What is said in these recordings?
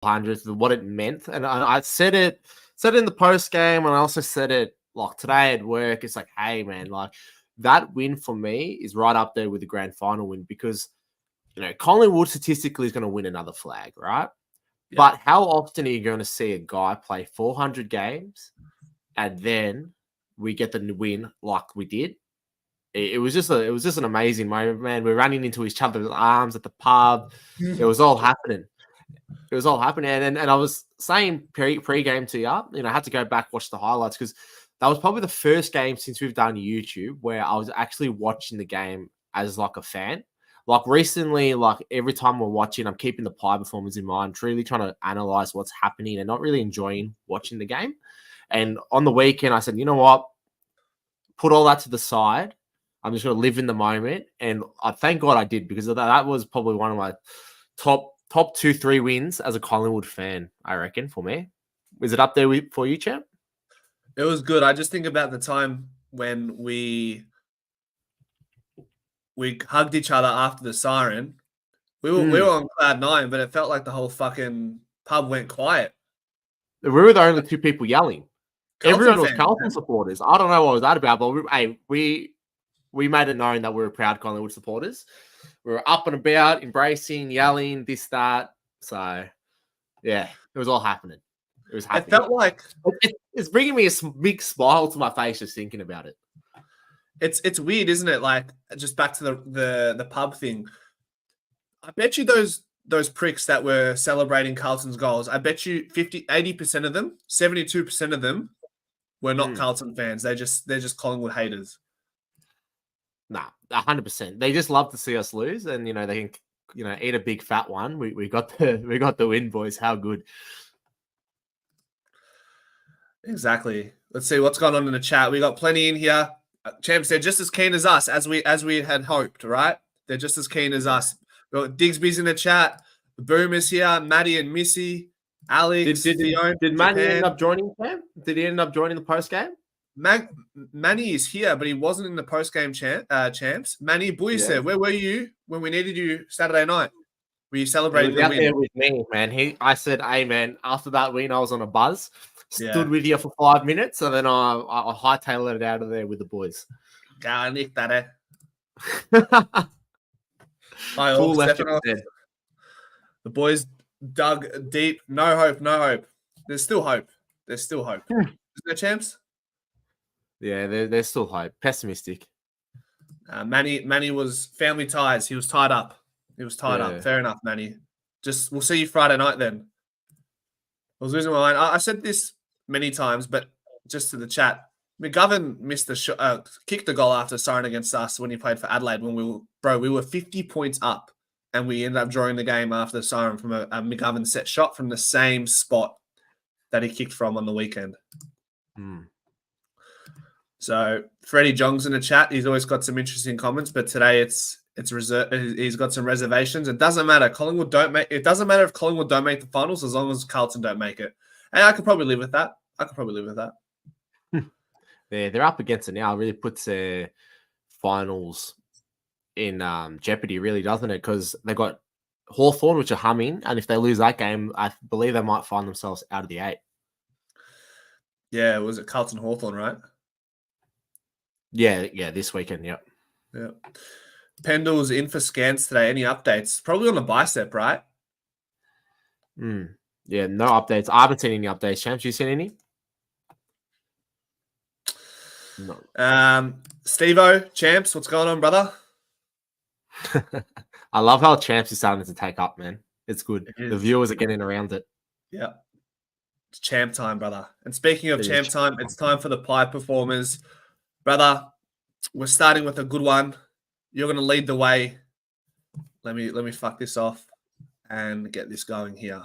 400s, what it meant. And I said it in the post game, and I also said it like today at work. It's like, hey man, like that win for me is right up there with the grand final win, because Collingwood statistically is going to win another flag, right? Yeah. But how often are you going to see a guy play 400 games and then we get the win like we did? It was just an amazing moment, man. We're running into each other's arms at the pub. It was all happening. And I was saying pre-game to you, I had to go back, watch the highlights, because that was probably the first game since we've done YouTube where I was actually watching the game as like a fan. Like recently, like every time we're watching, I'm keeping the Pie performance in mind, truly trying to analyze what's happening and not really enjoying watching the game. And on the weekend, I said, you know what? Put all that to the side. I'm just going to live in the moment. And I thank God I did, because that was probably one of my top 2-3 wins as a Collingwood fan, I reckon, for me. Is it up there for you, champ? It was good. I just think about the time when we hugged each other after the siren. We were on cloud 9, but it felt like the whole fucking pub went quiet. We were the only two people yelling. Carlton Everyone was fans, Carlton man. supporters. I don't know what was that about, but we made it known that we were proud Collingwood supporters. We were up and about, embracing, yelling, this, that. So, yeah, it was all happening. It was happening. It felt like it's bringing me a big smile to my face just thinking about it. It's weird, isn't it? Like, just back to the pub thing. I bet you those pricks that were celebrating Carlton's goals, I bet you 80% of them, 72% of them were not Carlton fans. They're just Collingwood haters. Nah, 100%. They just love to see us lose, and they can eat a big fat one. We got the win, boys. How good. Exactly. Let's see what's going on in the chat. We got plenty in here. Champs, they're just as keen as us, as we had hoped, right? They're just as keen as us. We got Digsby's in the chat. The Boom is here. Maddie and Missy. Alex. Did Manny end up joining, Cam? Did he end up joining the post game? Manny is here, but he wasn't in the post game champs. Manny Buise, where were you when we needed you Saturday night? Were you celebrating the win? There with me, man. I said, hey, man, after that win, I was on a buzz. Stood with you for 5 minutes, and then I hightailed it out of there with the boys. Nick that. The boys dug deep. No hope. There's still hope. Is there, champs? Yeah, there's still hope. Pessimistic. Manny was family ties. He was tied up. Fair enough, Manny. We'll see you Friday night then. I was losing my mind. I said this many times, but just to the chat, McGovern missed the kicked the goal after siren against us when he played for Adelaide. When we were 50 points up, and we ended up drawing the game after the siren from a McGovern set shot from the same spot that he kicked from on the weekend. So Freddie Jong's in the chat. He's always got some interesting comments, but today it's reserved. He's got some reservations. It doesn't matter. It doesn't matter if Collingwood don't make the finals as long as Carlton don't make it. And I could probably live with that. They're up against it now. It really puts their finals in jeopardy, really, doesn't it? Because they got Hawthorn, which are humming, and if they lose that game, I believe they might find themselves out of the 8. Yeah, was it Carlton Hawthorn, right? Yeah, this weekend, yeah. Pendle's in for scans today. Any updates? Probably on the bicep, right? Yeah, no updates. I haven't seen any updates, Champs. You seen any? No. Steve-O, Champs, what's going on, brother? I love how Champs is starting to take up, man. It's good. The viewers are getting around it. Yeah. It's champ time, brother. And speaking of champ time, it's time for the Pie performers. Brother, we're starting with a good one. You're going to lead the way. Let me fuck this off and get this going here.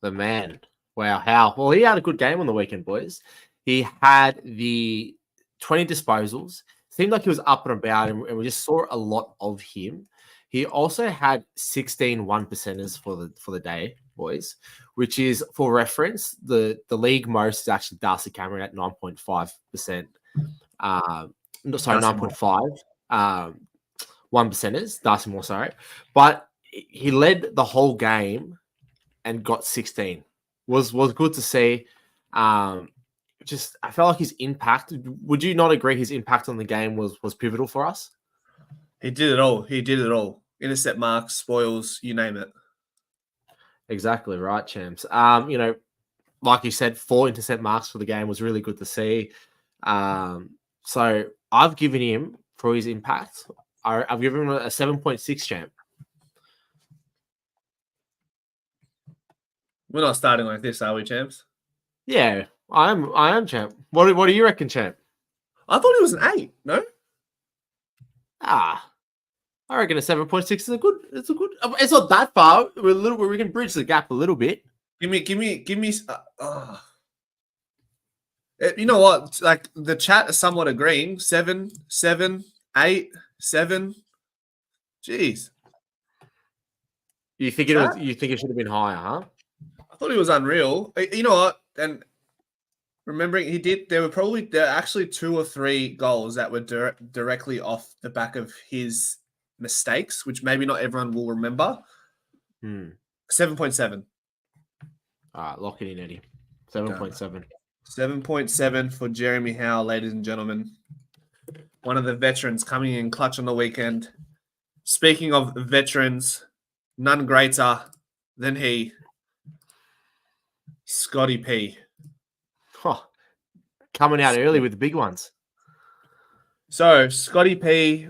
The man. Wow, how? Well, he had a good game on the weekend, boys. He had the 20 disposals. Seemed like he was up and about, and we just saw a lot of him. He also had 16 1%ers for the day, boys, which is, for reference, the league most is actually Darcy Cameron at 9.5%. Sorry, 9.5. 1%ers, Darcy Moore, sorry. But he led the whole game and got 16. Was good to see. Just I felt like his impact. Would you not agree? His impact on the game was pivotal for us. He did it all. He did it all. Intercept marks, spoils, you name it. Exactly right, champs. Like you said, 4 intercept marks for the game was really good to see. So I've given him for his impact. I've given him a 7.6 champ. We're not starting like this, are we, champs? Yeah, I am champ. What do you reckon, champ? I thought it was an 8. No. I reckon a 7.6 is a good. It's a good. It's not that far. We can bridge the gap a little bit. Give me. You know what? Like the chat is somewhat agreeing. 7, 7, 8, 7. Jeez. You think it was? You think it should have been higher, huh? I thought it was unreal. You know what? And remembering he did, there were actually 2 or 3 goals that were directly off the back of his mistakes, which maybe not everyone will remember. 7.7. All right, lock it in, Eddie. 7.7. 7.7 for Jeremy Howe, ladies and gentlemen. One of the veterans coming in clutch on the weekend. Speaking of veterans, none greater than he, Scotty P. Coming out early with the big ones. So, Scotty P,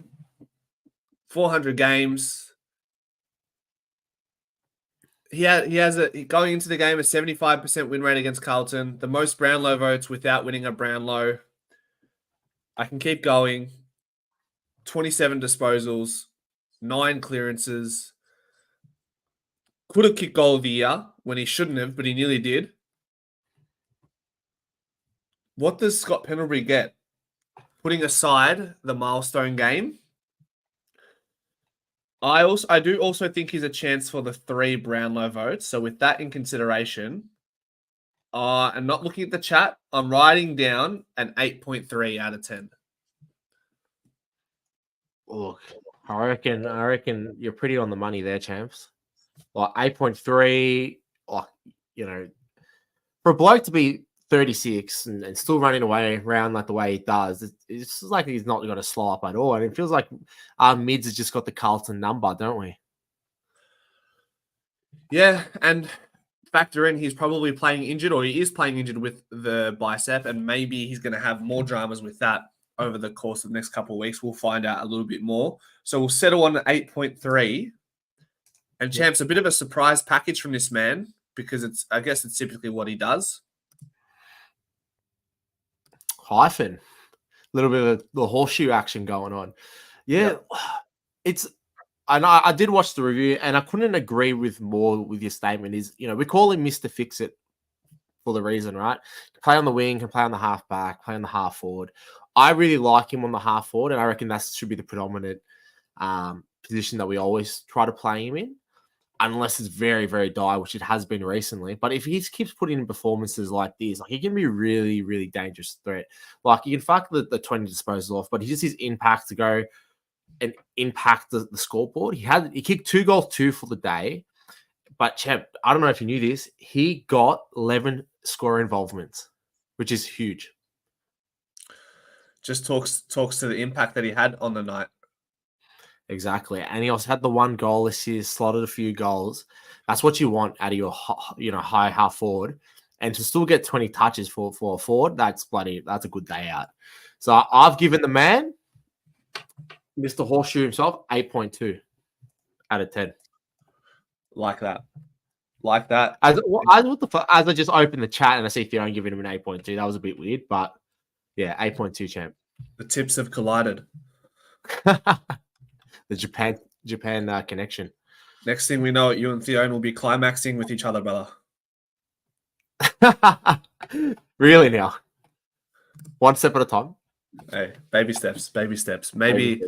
400 games. He has going into the game a 75% win rate against Carlton, the most Brownlow votes without winning a Brownlow. I can keep going. 27 disposals, 9 clearances. Could have kicked goal of the year when he shouldn't have, but he nearly did. What does Scott Pendlebury get? Putting aside the milestone game, I do also think he's a chance for the 3 Brownlow votes. So with that in consideration, I'm not looking at the chat. I'm writing down an 8.3 out of 10. Look, I reckon you're pretty on the money there, champs. Like 8.3, for a bloke to be 36 and still running away around like the way he does, it's like he's not going to slow up at all. And it feels like our mids has just got the Carlton number, don't we? Yeah, and factor in he's probably playing injured, or he is playing injured with the bicep, and maybe he's going to have more dramas with that over the course of the next couple of weeks. We'll find out a little bit more. So we'll settle on 8.3. And champs, a bit of a surprise package from this man, because I guess it's typically what he does. Hyphen. A little bit of the horseshoe action going on. Yeah. I did watch the review and I couldn't agree with more with your statement. We call him Mr. Fix-It for the reason, right? Can play on the wing, can play on the half back, play on the half forward. I really like him on the half forward, and I reckon that should be the predominant position that we always try to play him in, unless it's very, very dire, which it has been recently. But if he keeps putting in performances like this, he can be a really, really dangerous threat. Like, you can fuck the 20 disposals off, but he just his impact to go and impact the scoreboard. He kicked 2 goals, 2 for the day. But, champ, I don't know if you knew this, he got 11 score involvements, which is huge. Just talks to the impact that he had on the night. Exactly. And he also had the 1 goal assist, slotted a few goals. That's what you want out of your high half forward. And to still get 20 touches for a forward, that's a good day out. So I've given the man, Mr. Horseshoe himself, 8.2 out of 10. Like that. As I just opened the chat and I see Theron giving him an 8.2, that was a bit weird, but yeah, 8.2 champ. The tips have collided. The Japan connection. Next thing we know, you and Theon will be climaxing with each other, brother. Really now? One step at a time? Hey, baby steps. Maybe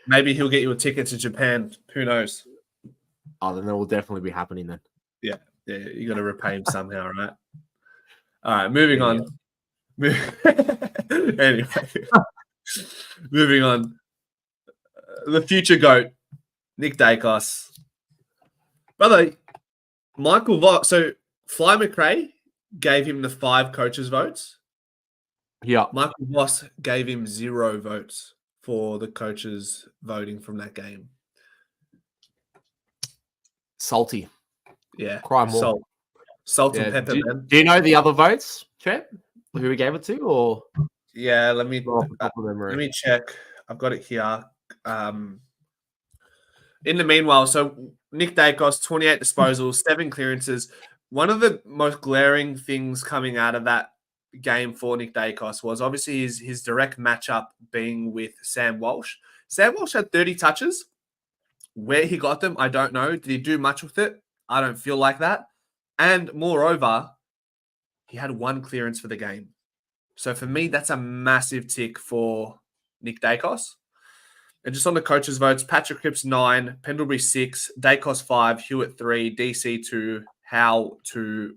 he'll get you a ticket to Japan. Who knows? Oh, then that will definitely be happening then. Yeah, you got to repay him somehow, right? All right, moving on. Anyway, moving on. The future GOAT, Nick Dacos. Brother, Michael Voss. So Fly McRae gave him the 5 coaches' votes. Yeah. Michael Voss gave him 0 votes for the coaches voting from that game. Salty. Yeah. Cry more. Salt and pepper, man. Do you know the other votes, Trent? Who we gave it to, or yeah? Let me check. I've got it here. In the meanwhile, so Nick Dacos, 28 disposals, 7 clearances. One of the most glaring things coming out of that game for Nick Dacos was obviously his direct matchup being with Sam Walsh. Sam Walsh had 30 touches. Where he got them, I don't know. Did he do much with it? I don't feel like that. And moreover, he had 1 clearance for the game. So for me, that's a massive tick for Nick Dacos. And just on the coaches' votes, Patrick Cripps 9, Pendlebury 6, Dacos 5, Hewitt 3, DC 2, Howe 2,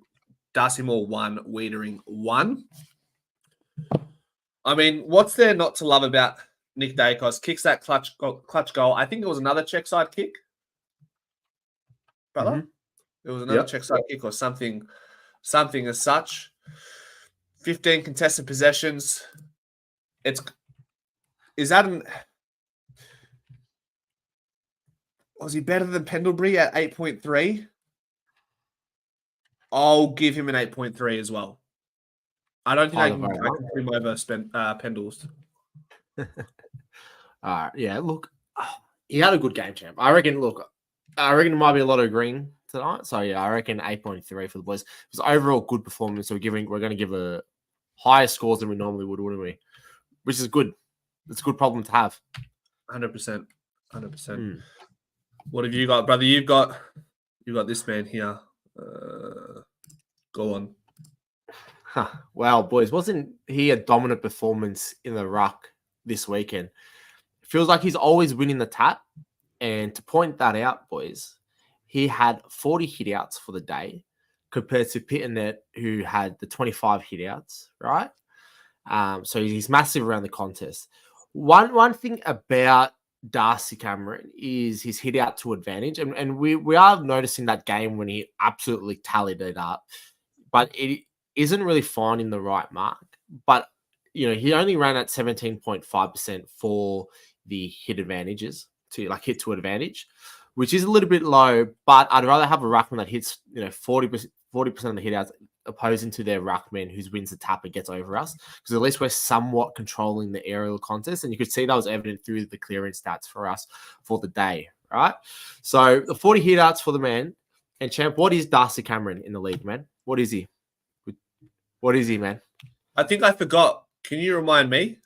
Darcy Moore 1, Wiedering 1. I mean, what's there not to love about Nick Dacos? Kicks that clutch goal. I think it was another check side kick, brother. Mm-hmm. It was another check side kick or something as such. 15 contested possessions. Was he better than Pendlebury at 8.3? I'll give him an 8.3 as well. I don't think I can put him over Pendles. Yeah, look, he had a good game, champ. I reckon there might be a lot of green tonight. So, yeah, I reckon 8.3 for the boys. It was overall good performance. So, we're going to give a higher scores than we normally would, wouldn't we? Which is good. It's a good problem to have. 100%. What have you got, brother? You've got this man here. Go on. Well, boys, wasn't he a dominant performance in the ruck this weekend? It feels like he's always winning the tap. And to point that out, boys, he had 40 hitouts for the day compared to Pitternet, who had the 25 hitouts, right? So he's massive around the contest. One thing about Darcy Cameron is his hit out to advantage. And we are noticing that game when he absolutely tallied it up. But it isn't really finding the right mark. But, he only ran at 17.5% for the hit advantages, hit to advantage, which is a little bit low. But I'd rather have a ruckman that hits, 40% of the hit outs opposing to their ruckman who wins the tap and gets over us, because at least we're somewhat controlling the aerial contest, and you could see that was evident through the clearance stats for us for the day, right? So the 40 hit outs for the man. And champ, what is Darcy Cameron in the league, man? What is he, man? I think I forgot. Can you remind me?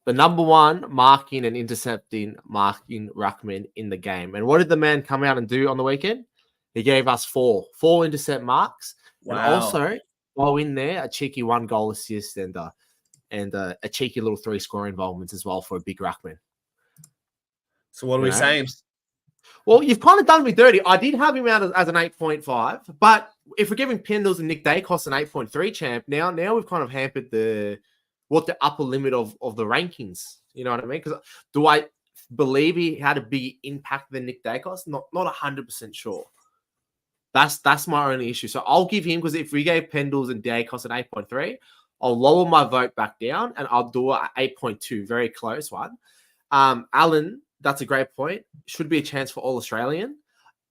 The number 1 marking and intercepting marking ruckman in the game. And what did the man come out and do on the weekend? He gave us 4 intercept marks. Wow. And also, while in there, a cheeky 1 goal assist and a cheeky little 3 score involvements as well for a big ruckman. So what are we saying? Well, you've kind of done me dirty. I did have him out as an 8.5, but if we're giving Pendles and Nick Dacos an 8.3 champ, now we've kind of hampered the upper limit of the rankings. You know what I mean? Because do I believe he had a big impact than Nick Dacos? Not 100% sure. That's my only issue. So I'll give him, because if we gave Pendles and Dacos an 8.3, I'll lower my vote back down and I'll do an 8.2, very close one. Alan, that's a great point. Should be a chance for All Australian.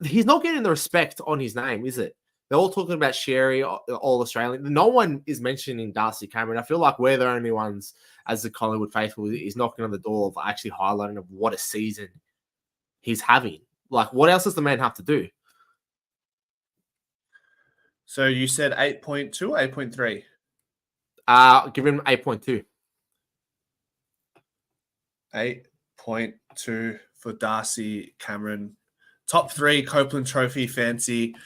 He's not getting the respect on his name, is it? They're all talking about Sherry, All Australian. No one is mentioning Darcy Cameron. I feel like we're the only ones, as the Collingwood faithful, is knocking on the door of actually highlighting of what a season he's having. Like, what else does the man have to do? So you said 8.2 or 8.3? Give him 8.2. 8.2 for Darcy Cameron. Top 3 Copeland Trophy fancy.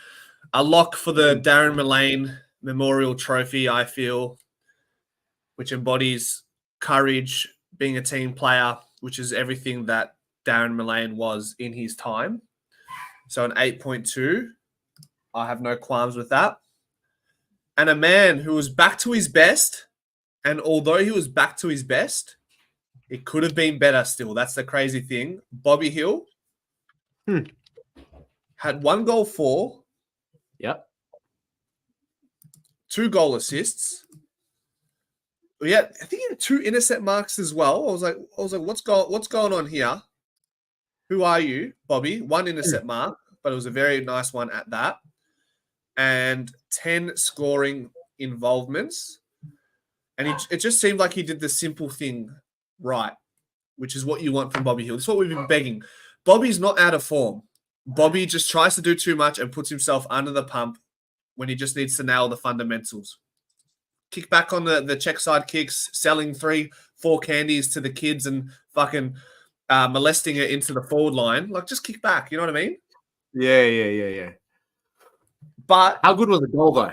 A lock for the Darren Mullane Memorial Trophy, I feel, which embodies courage, being a team player, which is everything that Darren Mullane was in his time. So an 8.2. I have no qualms with that. And a man who was back to his best, and although he was back to his best, it could have been better still. That's the crazy thing. Bobby Hill had 1 goal for Yep. 2 goal assists. Yeah, I think he had 2 intercept marks as well. I was like, what's going on here? Who are you, Bobby? 1 intercept mark, but it was a very nice one at that. And 10 scoring involvements. And it just seemed like he did the simple thing right, which is what you want from Bobby Hill. It's what we've been begging. Bobby's not out of form. Bobby just tries to do too much and puts himself under the pump when he just needs to nail the fundamentals. Kick back on the check side kicks, selling 3-4 candies to the kids and fucking molesting it into the forward line. Like, just kick back. You know what I mean? Yeah. But how good was the goal though,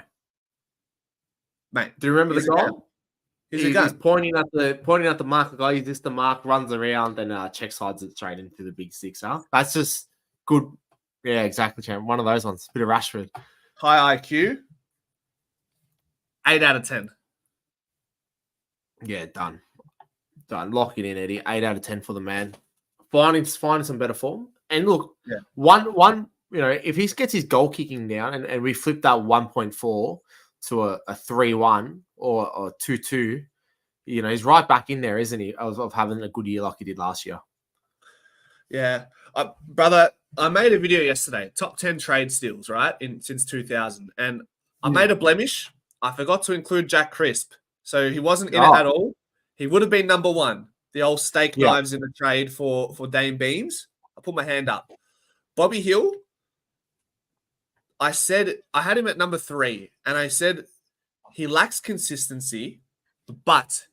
mate? Do you remember the goal? He's pointing at the mark. The guy uses the mark, runs around, and check sides it straight into the big sixer. That's just good. Yeah, exactly, champ. One of those ones. Bit of Rashford. High IQ. 8 out of 10. Yeah, done. Lock it in, Eddie. 8 out of 10 for the man. Finding some better form. And look, one. If he gets his goal kicking down and we flip that 1.4 to a 3-1 or 2-2, he's right back in there, isn't he? Of having a good year like he did last year. Yeah, brother. I made a video yesterday. Top 10 trade steals, right? Since 2000, and I made a blemish. I forgot to include Jack Crisp, so he wasn't in it at all. He would have been number 1. The old steak knives in the trade for Dame Beams. I put my hand up. Bobby Hill. I said I had him at number 3, and I said he lacks consistency, but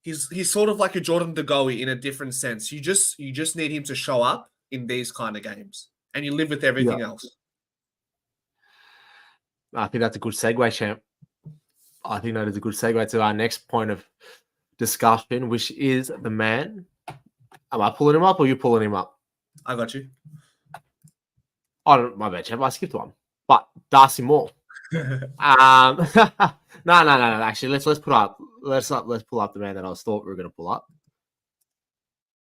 he's sort of like a Jordan De Goey in a different sense. You just need him to show up in these kind of games, and you live with everything else. I think that's a good segue, champ. I think that is a good segue to our next point of discussion, which is the man. Am I pulling him up or are you pulling him up? I got you. Oh, my bad, champ. I skipped one. But Darcy Moore. No. Actually, let's pull up the man that I thought we were going to pull up.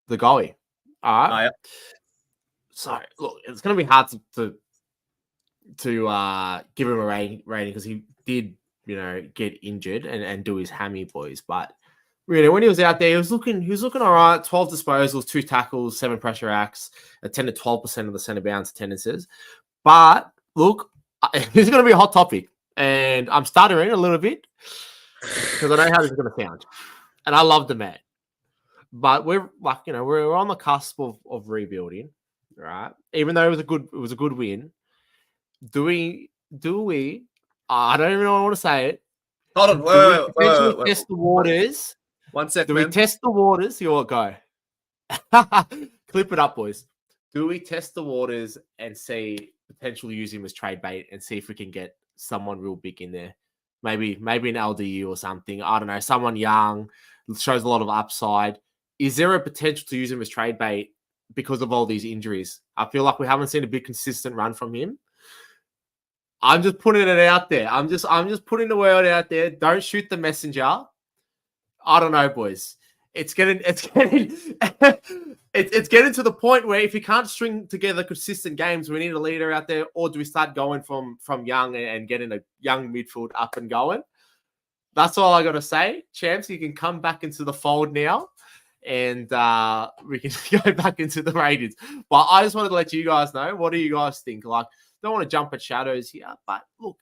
The goalie. All right. Yeah. So look, it's going to be hard to give him a rating because he did, get injured and do his hammy, boys. But really, when he was out there, he was looking all right. 12 disposals, 2 tackles, 7 pressure acts, 10 to 12% of the centre bounce attendances. But look, this is going to be a hot topic, and I'm stuttering a little bit because I know how this is going to sound, and I love the man. But we're we're on the cusp of rebuilding, right? Even though it was a good win. Do we? I don't even know what I want to say it. Hold on, wait. Test the waters. 1 second. Do we test the waters? You'll go. Clip it up, boys. Do we test the waters and see potentially use him as trade bait and see if we can get someone real big in there? Maybe an LDU or something. I don't know. Someone young, shows a lot of upside. Is there a potential to use him as trade bait because of all these injuries? I feel like we haven't seen a big consistent run from him. I'm just putting it out there. I'm just putting the word out there. Don't shoot the messenger. I don't know, boys. It's getting it's getting to the point where if you can't string together consistent games, we need a leader out there, or do we start going from young and getting a young midfield up and going? That's all I got to say. Champs, you can come back into the fold now, and we can go back into the ratings. But I just wanted to let you guys know, what do you guys think? Like, don't want to jump at shadows here, but look,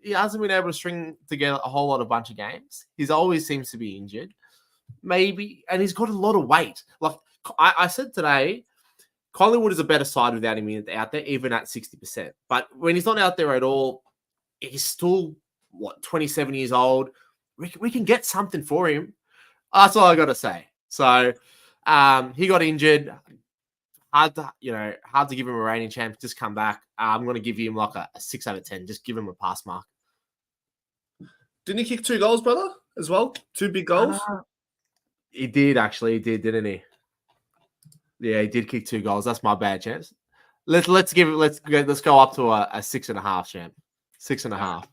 he hasn't been able to string together a whole lot of bunch of games. He always seems to be injured. Maybe, and he's got a lot of weight. Like I said today, Collingwood is a better side without him out there, even at 60%. But when he's not out there at all, he's still 27 years old. We can get something for him. That's all I got to say. So he got injured. Hard to give him a reigning champ. Just come back. I'm going to give him like a 6 out of 10. Just give him a pass mark. Didn't he kick 2 goals, brother, as well? 2 big goals? He did, actually. He did, didn't he? Yeah, he did kick 2 goals. That's my bad, chance. Let's go up to a 6.5, champ. 6.5. All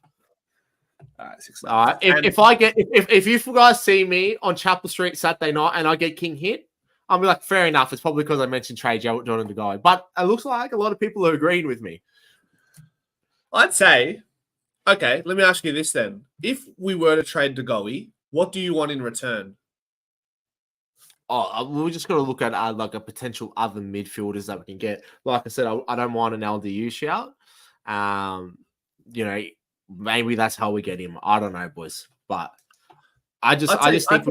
right, 6.5. All right. If you guys see me on Chapel Street Saturday night and I get king hit, I'll be like, fair enough. It's probably because I mentioned trade Jordan De Goey. But it looks like a lot of people are agreeing with me. I'd say, okay, let me ask you this then. If we were to trade Degoe, what do you want in return? Oh, we're just going to look at like a potential other midfielders that we can get. Like I said, I don't mind an LDU shout. You know, maybe that's how we get him. I don't know, boys, but I just think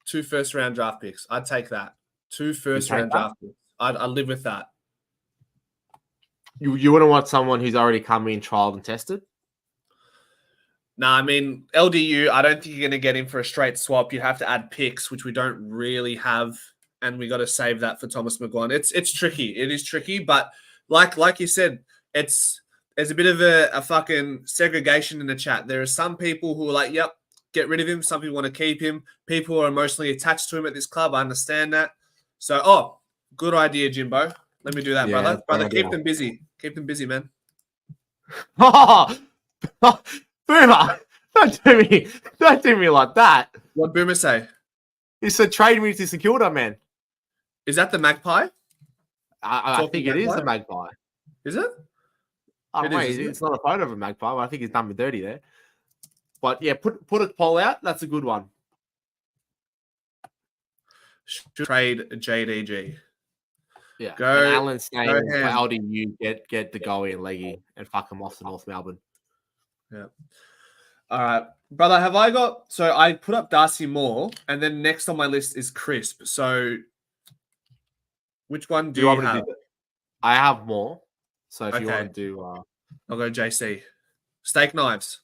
two first round draft picks. I'd take that. Two first take round that? draft picks. I'd live with that. You wouldn't want someone who's already come in, trialed, and tested? Nah, I mean, LDU, I don't think you're going to get him for a straight swap. You'd have to add picks, which we don't really have, and we got to save that for Thomas McGuan. It's tricky. It is tricky, but like you said, there's a bit of a fucking segregation in the chat. There are some people who are like, yep, get rid of him. Some people want to keep him. People are emotionally attached to him at this club. I understand that. So, good idea, Jimbo. Let me do that, brother. Brother, keep them busy. Keep them busy, man. Boomer, don't do me like that. What Boomer say? He said trade me to Security, man. Is that the Magpie? I think it is the Magpie. Is it? It's not a photo of a Magpie, but I think he's done me dirty there. But yeah, put a poll out. That's a good one. Trade JDG. Yeah. Go. And Alan saying, how do you get the Degoe and Leggy and fuck him off to North Melbourne? Yeah. All right, brother. Have I got? So I put up Darcy Moore, and then next on my list is Crisp. So which one do you have? I have more. So if you want to do, I'll go JC. Steak knives.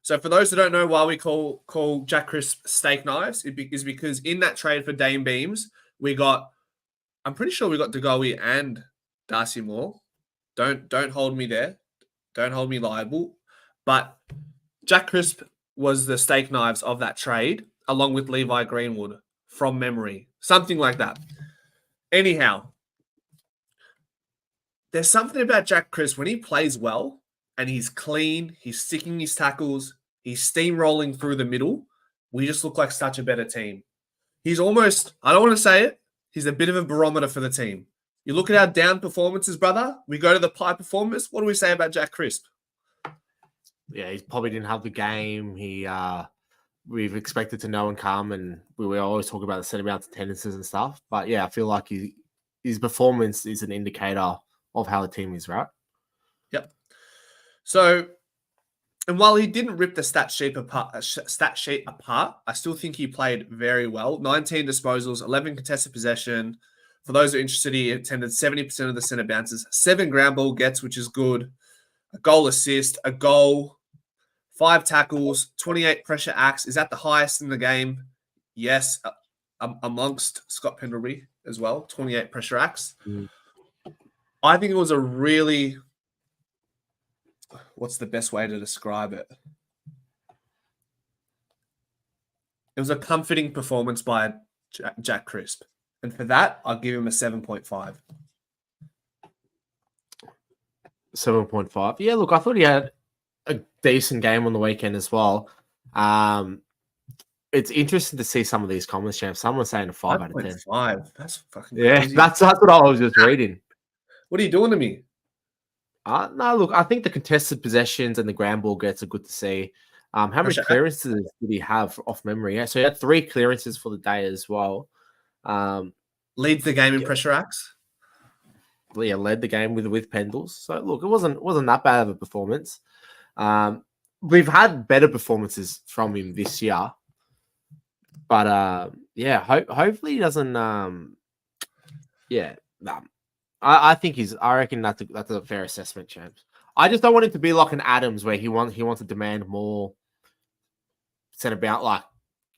So for those who don't know why we call Jack Crisp steak knives, is because in that trade for Dame Beams, I'm pretty sure we got Degoe and Darcy Moore. Don't hold me there. Don't hold me liable. But Jack Crisp was the steak knives of that trade, along with Levi Greenwood, from memory. Something like that. Anyhow, there's something about Jack Crisp when he plays well and he's clean, he's sticking his tackles, he's steamrolling through the middle. We just look like such a better team. He's almost, I don't want to say it, he's a bit of a barometer for the team. You look at our down performances, brother. We go to the pie performance. What do we say about Jack Crisp? Yeah, he probably didn't have the game. We've expected to know and come, and we always talk about the set amounts of tendencies and stuff. But yeah, I feel like his performance is an indicator of how the team is, right? Yep. So, and while he didn't rip the stat sheet apart, I still think he played very well. 19 disposals, 11 contested possession. For those who are interested, he attended 70% of the centre bounces, 7 ground ball gets, which is good. A goal assist, a goal, 5 tackles, 28 pressure acts. Is that the highest in the game? Yes, amongst Scott Pendlebury as well, 28 pressure acts. I think it was a really, what's the best way to describe it? It was a comforting performance by Jack Crisp. And for that, I'll give him a 7.5. 7.5. Yeah, look, I thought he had a decent game on the weekend as well. It's interesting to see some of these comments, champ. Someone's saying a 5 out of 10. 5. That's fucking crazy. That's what I was just reading. What are you doing to me? No, look, I think the contested possessions and the ground ball gets are good to see. How many clearances did he have off memory? Yeah, so he had 3 clearances for the day as well. Leads the game in pressure acts. Yeah, led the game with Pendles. So look, it wasn't that bad of a performance. We've had better performances from him this year, but yeah, hopefully he doesn't. I think I reckon that's a fair assessment, champs. I just don't want it to be like an Adams where he wants to demand more set about like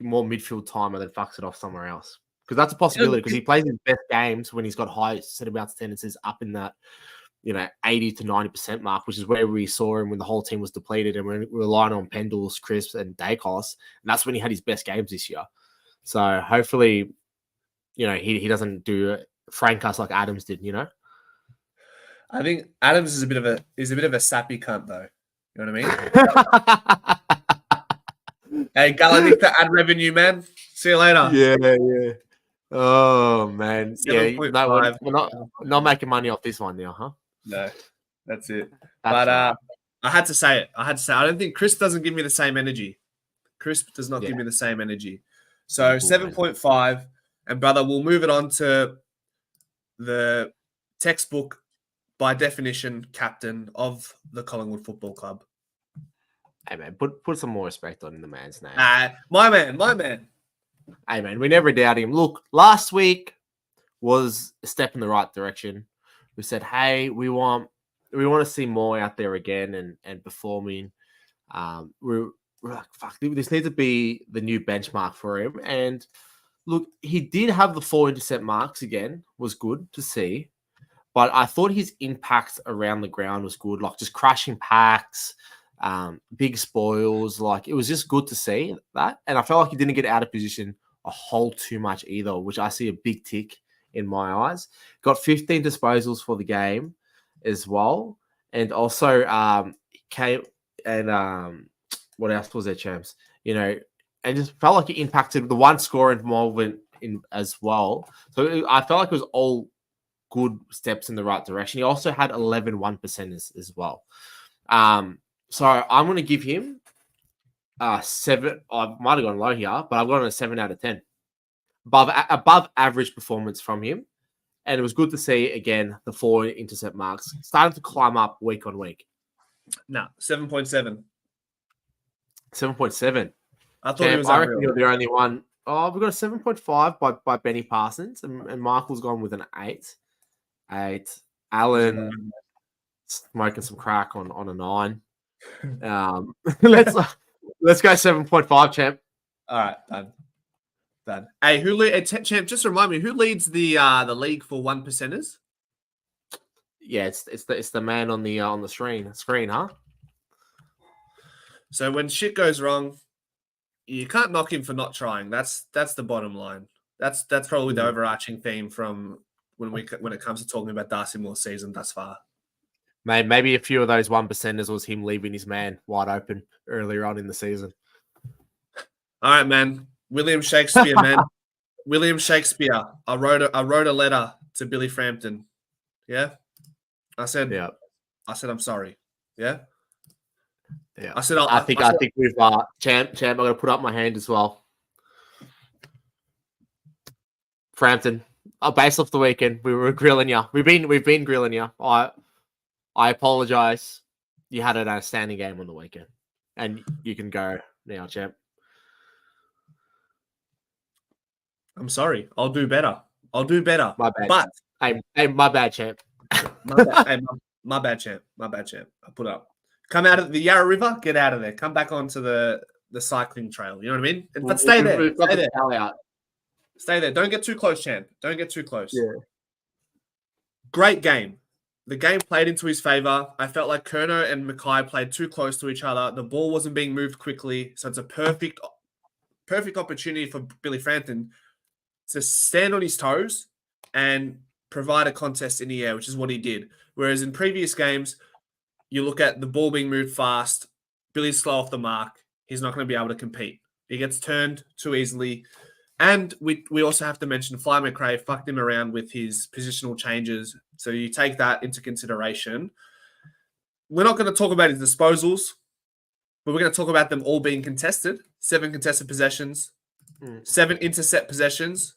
more midfield time and then fucks it off somewhere else. Because that's a possibility because he plays his best games when he's got high set about tendencies up in that, 80 to 90% mark, which is where we saw him when the whole team was depleted and we're relying on Pendles, Crisp, and Dacos. And that's when he had his best games this year. So hopefully, he doesn't do frank us like Adams did, I think Adams is a bit of a sappy cunt though. You know what I mean? Hey, Gallagher to add revenue, man. See you later. Yeah. Oh man. Yeah, we're not making money off this one now, huh? No, that's it. But I had to say it. I don't think Chris doesn't give me the same energy. Chris does not Yeah. give me the same energy. So 7.5. And brother, we'll move it on to the textbook, by definition, captain of the Collingwood Football Club. Hey, man, put some more respect on the man's name. My man. Hey, man, we never doubt him. Look, last week was a step in the right direction. We said, hey, we want to see more out there again and performing. We're like, fuck, this needs to be the new benchmark for him. And look, he did have the 4 intercept marks again, was good to see. But I thought his impact around the ground was good, like just crashing packs, big spoils. Like, it was just good to see that. And I felt like he didn't get out of position a whole too much either, which I see a big tick in my eyes. Got 15 disposals for the game as well. And also came and what else was there, champs? You know, and just felt like it impacted the one score involvement in as well. So I felt like it was all good steps in the right direction. He also had 11 1%ers as well. So I'm going to give him 7. I might have gone low here, but I've got a 7 out of 10. Above average performance from him. And it was good to see, again, the 4 intercept marks starting to climb up week on week. No, 7.7. 7.7. I thought he was I reckon you're the only one. Oh, we've got a 7.5 by Benny Parsons, and Michael's gone with an 8. 8. Alan smoking some crack on a 9. Let's go 7.5, champ. All right, done. Hey, champ? Just remind me, who leads the league for 1%ers? Yeah, it's the man on the screen, huh? So when shit goes wrong, you can't knock him for not trying. That's the bottom line. That's probably the overarching theme from when it comes to talking about Darcy Moore's season thus far. Maybe a few of those 1%ers was him leaving his man wide open earlier on in the season. All right, man. William Shakespeare, man. William Shakespeare. I wrote a letter to Billy Frampton. Yeah. I said I'm sorry. Yeah. Yeah. I said I think we've champ. I'm gonna put up my hand as well. Frampton. Based off the weekend, we were grilling you. We've been grilling you. I apologize. You had an outstanding game on the weekend, and you can go now, champ. I'm sorry. I'll do better. My bad. But hey, my bad, champ. My bad, champ. I put up. Come out of the Yarra River. Get out of there. Come back onto the cycling trail. You know what I mean? But stay there. Stay there. Don't get too close, champ. Don't get too close. Yeah. Great game. The game played into his favor. I felt like Kerno and Mackay played too close to each other. The ball wasn't being moved quickly, so it's a perfect opportunity for Billy Frampton to stand on his toes and provide a contest in the air, which is what he did. Whereas in previous games, you look at the ball being moved fast, Billy's slow off the mark, he's not going to be able to compete. He gets turned too easily. And we also have to mention Fly McRae fucked him around with his positional changes. So you take that into consideration. We're not going to talk about his disposals, but we're going to talk about them all being contested. 7 contested possessions, 7 intercept possessions.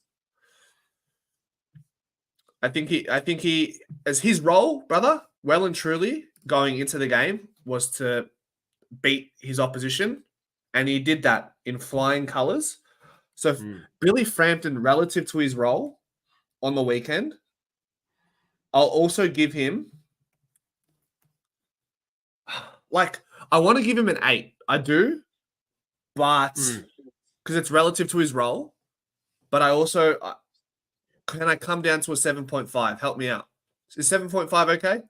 I think he, as his role, brother, well and truly going into the game was to beat his opposition, and he did that in flying colours. So Billy Frampton, relative to his role on the weekend, I'll also give him, like, I want to give him an 8. I do, but because it's relative to his role. But I also, can I come down to a 7.5? Help me out. Is 7.5 okay?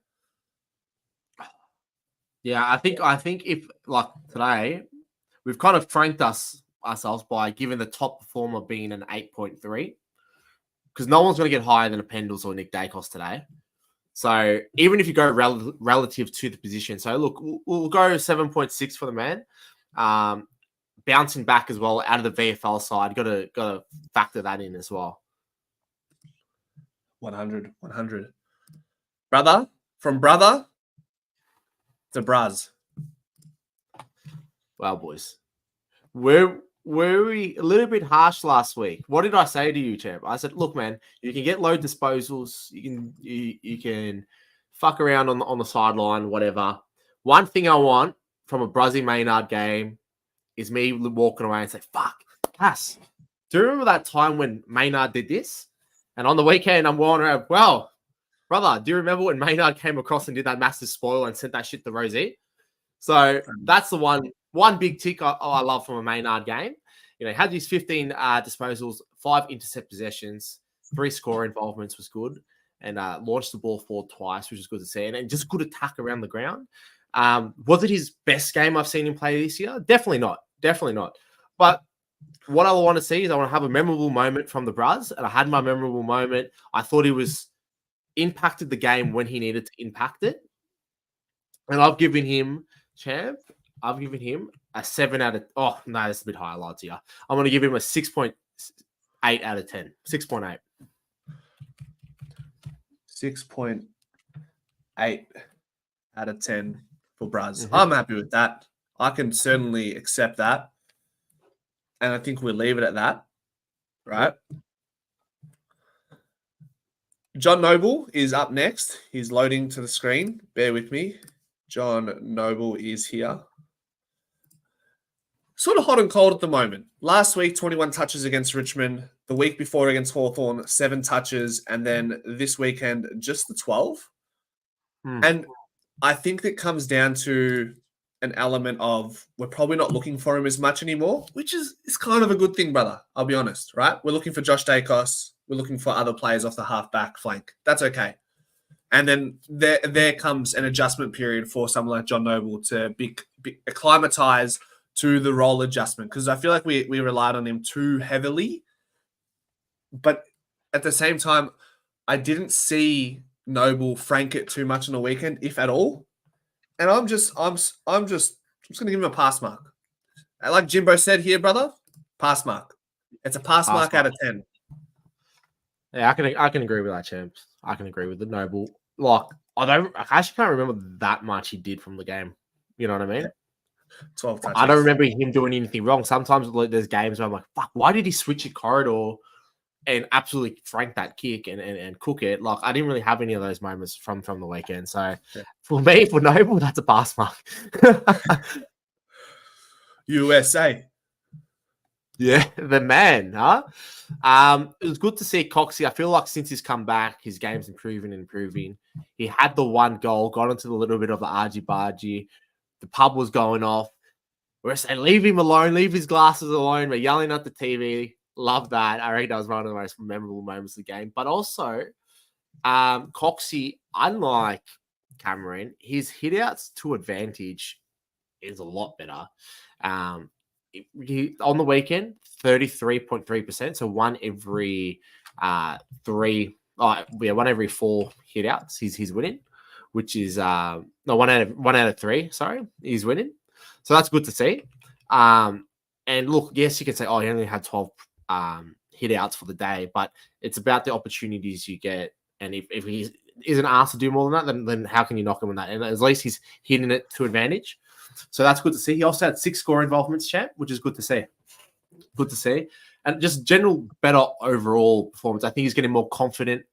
Yeah, I think if, like, today, we've kind of franked ourselves by giving the top performer being an 8.3, because no one's going to get higher than a Pendles or Nick Dacos today. So even if you go relative to the position, so look, we'll go 7.6 for the man. Bouncing back as well out of the VFL side, got to factor that in as well. 100. Brother, from brother to Braz. Well, boys, were we a little bit harsh last week? What did I say to you, champ? I said, look, man, you can get low disposals. You can fuck around on the sideline, whatever. One thing I want from a Bruzzy Maynard game is me walking away and say, fuck, Cass, do you remember that time when Maynard did this? And on the weekend, I'm going around, well, brother, do you remember when Maynard came across and did that massive spoil and sent that shit to Rosie? So that's the one big tick I love from a Maynard game. You know, he had these 15 disposals, 5 intercept possessions, 3 score involvements was good, and launched the ball forward twice, which is good to see, and just good attack around the ground. Was it his best game I've seen him play this year? Definitely not. Definitely not. But what I want to see is I want to have a memorable moment from the Braz, and I had my memorable moment. I thought he was impacted the game when he needed to impact it. And I've given him, champ, I've given him a 7 out of... Oh, no, that's a bit higher odds here. I'm going to give him a 6.8 out of 10. 6.8. 6.8 out of 10 for Braz. I'm happy with that. I can certainly accept that. And I think we'll leave it at that. Right? John Noble is up next. He's loading to the screen. Bear with me. John Noble is here. Sort of hot and cold at the moment. Last week, 21 touches against Richmond. The week before against Hawthorn, 7 touches. And then this weekend, just the 12. And I think that comes down to an element of we're probably not looking for him as much anymore, which is kind of a good thing, brother. I'll be honest, right? We're looking for Josh Dacos. We're looking for other players off the half-back flank. That's okay. And then there comes an adjustment period for someone like John Noble to be acclimatise to the role adjustment, because I feel like we relied on him too heavily. But at the same time, I didn't see Noble frank it too much on the weekend, if at all. And I'm just going to give him a pass mark. Like Jimbo said here, brother, pass mark. It's a pass mark out of 10. Yeah, I can agree with that, champs. I can agree with the Noble. Like, I actually can't remember that much he did from the game. You know what I mean? 12 touches. I don't remember him doing anything wrong. Sometimes there's games where I'm like, fuck, why did he switch a corridor and absolutely frank that kick and cook it? Like, I didn't really have any of those moments from the weekend. So for me, for Noble, that's a pass mark. USA. Yeah, the man, huh? It was good to see Coxie. I feel like since he's come back, his game's improving. He had the one goal, got into a little bit of the argy-bargy. The pub was going off. We're saying, leave him alone, leave his glasses alone. We're yelling at the TV. Love that. I reckon that was one of the most memorable moments of the game. But also, Coxie, unlike Cameron, his hitouts to advantage is a lot better. On the weekend, 33.3%. So one every 1 every 4 hitouts he's winning, which is no 1 out of 3. Sorry, he's winning. So that's good to see. And look, yes, you can say, oh, he only had 12 hitouts for the day, but it's about the opportunities you get. And if he isn't asked to do more than that, then how can you knock him on that? And at least he's hitting it to advantage. So that's good to see. He also had 6 score involvements, champ, which is good to see. Good to see. And just general better overall performance. I think he's getting more confident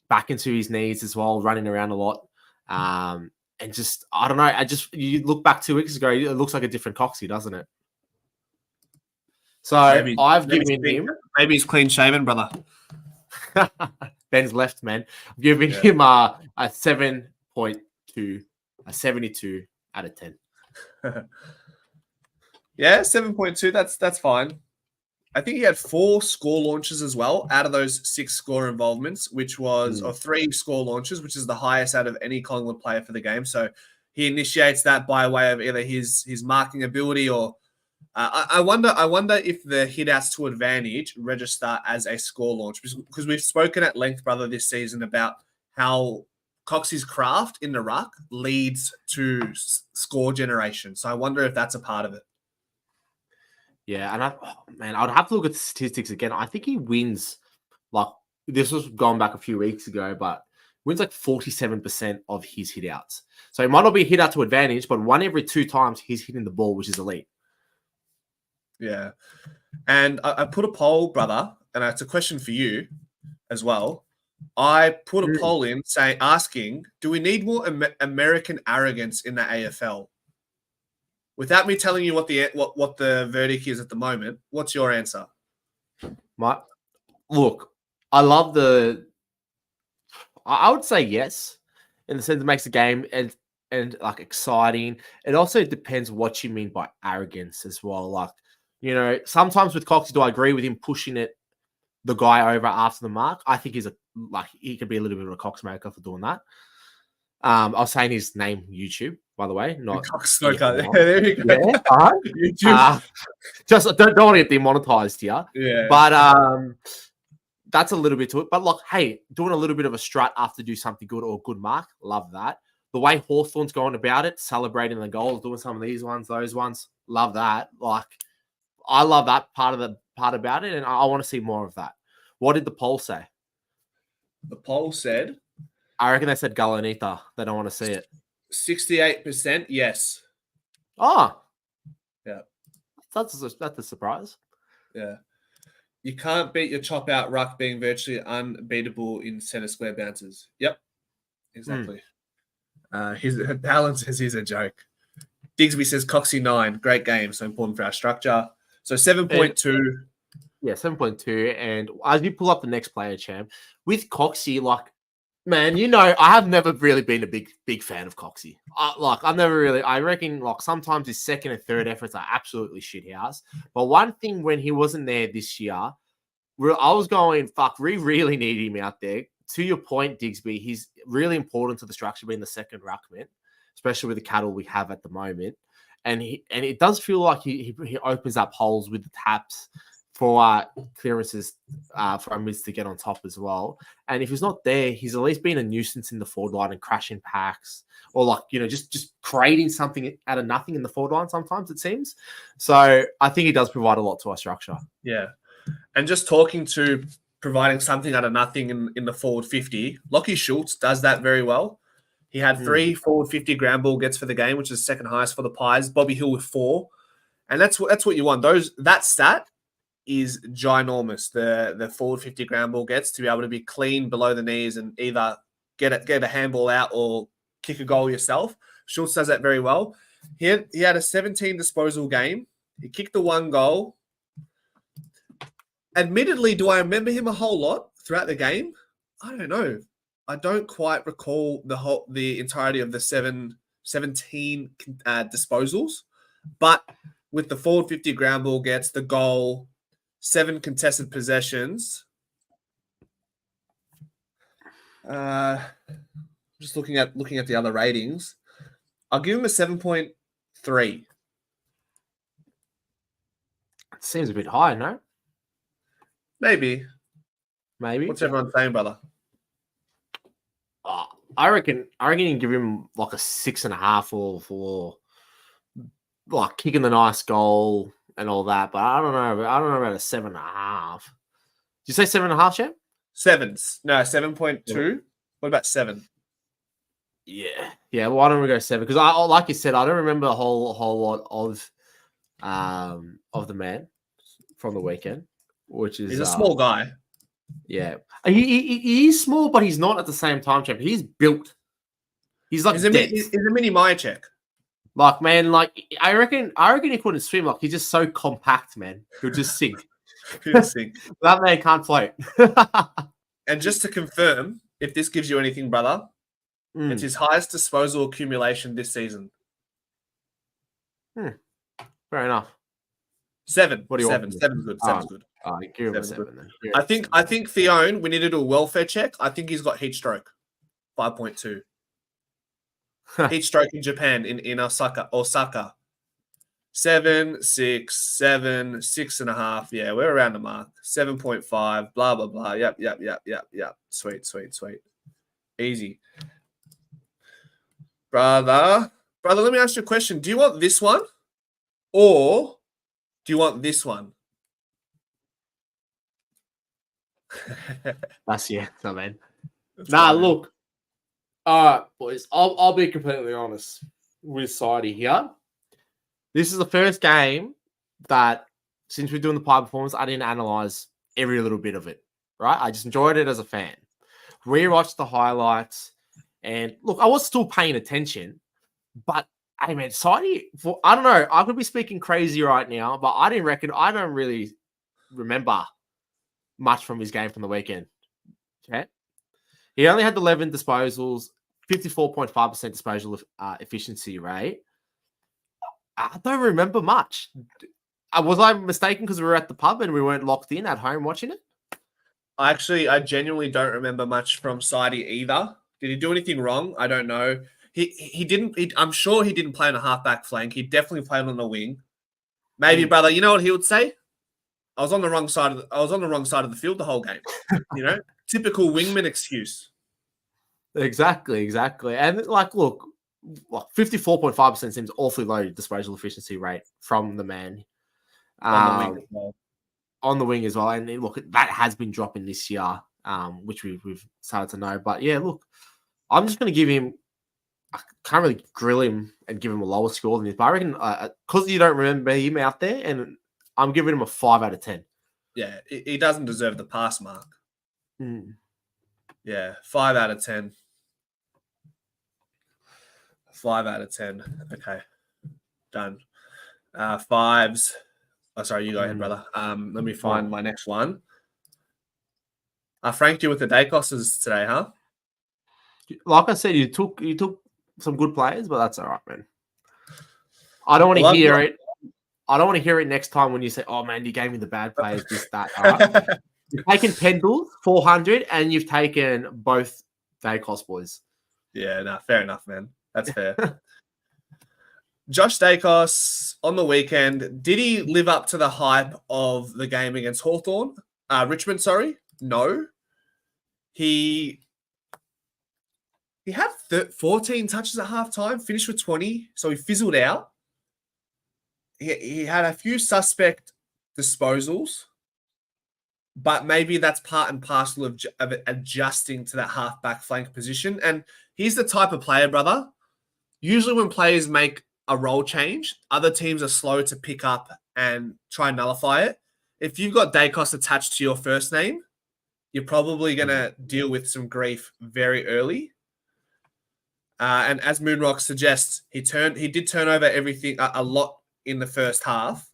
back into his knees as well, running around a lot. And just, I don't know. You look back 2 weeks ago, it looks like a different Coxie, doesn't it? So I've given him. Maybe he's clean shaven, brother. Ben's left, man. I've given him a 7.2, a 72 out of 10. Yeah, 7.2. That's fine. I think he had 4 score launches as well out of those 6 score involvements, which was or 3 score launches, which is the highest out of any Collingwood player for the game. So he initiates that by way of either his marking ability or I wonder if the hitouts to advantage register as a score launch, because we've spoken at length, brother, this season about how Coxie's craft in the ruck leads to score generation. So I wonder if that's a part of it. Yeah, and I'd have to look at the statistics again. I think he wins, like, this was going back a few weeks ago, but wins like 47% of his hitouts. So it might not be a hit out to advantage, but 1 every 2 times he's hitting the ball, which is elite. Yeah. And I put a poll, brother, and it's a question for you as well. I put a poll in asking, do we need more American arrogance in the AFL? Without me telling you what the verdict is at the moment, what's your answer? Look, I love I would say yes, in the sense it makes the game and like exciting. It also depends what you mean by arrogance as well. Like, sometimes with Coxie, do I agree with him pushing the guy over after the mark? I think he could be a little bit of a cocksmaker for doing that. I was saying his name YouTube, by the way, not cocksmaker. There you go. Yeah, YouTube. Just don't want to get demonetized here. Yeah, but that's a little bit to it. But look, hey, doing a little bit of a strut after do something good or a good mark, love that. The way Hawthorn's going about it, celebrating the goals, doing some of these ones, those ones, love that. Like, I love that part about it, and I want to see more of that. What did the poll say? The poll said, I reckon they said Galanita. They don't want to see it. 68% yes. Oh, yeah. That's a surprise. Yeah. You can't beat your chop out ruck being virtually unbeatable in center square bounces. Yep. Exactly. Alan says he's a joke. Digsby says Coxie 9. Great game. So important for our structure. So 7.2. Yeah, 7.2. And as you pull up the next player, champ, with Coxie, like, man, I have never really been a big fan of Coxie. I reckon, like, sometimes his second and third efforts are absolutely shithouse. But one thing when he wasn't there this year, I was going, fuck, we really need him out there. To your point, Digsby, he's really important to the structure being the second ruckman, especially with the cattle we have at the moment. And it does feel like he opens up holes with the taps for clearances for our mids to get on top as well. And if he's not there, he's at least been a nuisance in the forward line and crashing packs, or like, just creating something out of nothing in the forward line sometimes, it seems. So I think he does provide a lot to our structure. Yeah. And just talking to providing something out of nothing in the forward 50, Lockie Schultz does that very well. He had 3 forward 50 ground ball gets for the game, which is second highest for the Pies. Bobby Hill with 4. And that's what you want. That stat is ginormous. The forward 50 ground ball gets to be able to be clean below the knees and either get a handball out or kick a goal yourself. Schultz does that very well. He had a 17 disposal game. He kicked the 1 goal. Admittedly, do I remember him a whole lot throughout the game? I don't know. I don't quite recall the entirety of the 17 disposals, but with the forward 50 ground ball gets, the goal, 7 contested possessions. Just looking at the other ratings, I'll give him a 7.3. Seems a bit high, no? Maybe. What's everyone saying, brother? I reckon you can give him like a 6.5 for like kicking the nice goal and all that. But I don't know about a 7.5. Did you say 7.5, champ? 7s. No, 7.2. Yeah. What about 7? Yeah. Why don't we go 7? Because I, like you said, I don't remember a whole lot of the man from the weekend. Which is he's a small guy. Yeah, he is small, but he's not at the same time, champ. He's built. He's like he's a mini Myercheck. Like, man, like I reckon he couldn't swim. Like, he's just so compact, man. He'll just sink. That man can't float. And just to confirm, if this gives you anything, brother, it's his highest disposal accumulation this season. Fair enough. 7. What do you want? 7's good. 7's good. Give him a 7 then. I think Theone, we need to do a welfare check. I think he's got heat stroke. 5.2. Heat stroke in Japan in Osaka. 7, 6, 7, 6.5. Yeah, we're around the mark. 7.5. Blah blah blah. Yep. Sweet. Easy. Brother, let me ask you a question. Do you want this one? Or do you want this one? That's the answer, man. Look. All right, boys. I'll be completely honest with Sidey here. This is the first game that since we're doing the pie performance, I didn't analyze every little bit of it, right? I just enjoyed it as a fan. Rewatched the highlights, and look, I was still paying attention, but hey, man, Sidey, I don't know. I could be speaking crazy right now, but I don't really remember much from his game from the weekend. Okay. He only had 11 disposals, 54.5% disposal efficiency rate. I don't remember much. Was I mistaken because we were at the pub and we weren't locked in at home watching it? I genuinely don't remember much from Sidey either. Did he do anything wrong? I don't know. He didn't. I'm sure he didn't play on a halfback flank. He definitely played on the wing. Maybe, brother. You know what he would say? I was on the wrong side of the field the whole game. Typical wingman excuse. Exactly. And like, look, 54.5% seems awfully low disposal efficiency rate from the man. On the wing as well. On the wing as well. And look, that has been dropping this year, which we've started to know. But yeah, look, I'm just going to give him. I can't really grill him and give him a lower score than this, but I reckon because you don't remember him out there, and I'm giving him a 5 out of 10. Yeah, he doesn't deserve the pass mark. Yeah, 5 out of 10. 5 out of 10. Okay, done. Fives. Oh, sorry, you go ahead, brother. Let me find my next one. I franked you with the Dacosses today, huh? Like I said, you took some good players, but that's all right, man. I don't want to hear it. I don't want to hear it next time when you say, "Oh man, you gave me the bad players." This, that. All right. You've taken Pendle 400, and you've taken both Dacos boys. Yeah, no, fair enough, man. That's fair. Josh Dacos on the weekend, did he live up to the hype of the game against Hawthorn? Richmond, sorry. No. He had 14 touches at halftime, finished with 20, so he fizzled out. He had a few suspect disposals, but maybe that's part and parcel of adjusting to that halfback flank position. And he's the type of player, brother. Usually when players make a role change, other teams are slow to pick up and try and nullify it. If you've got Dacos attached to your first name, you're probably going to deal with some grief very early. And as Moonrock suggests, he did turn over everything a lot in the first half.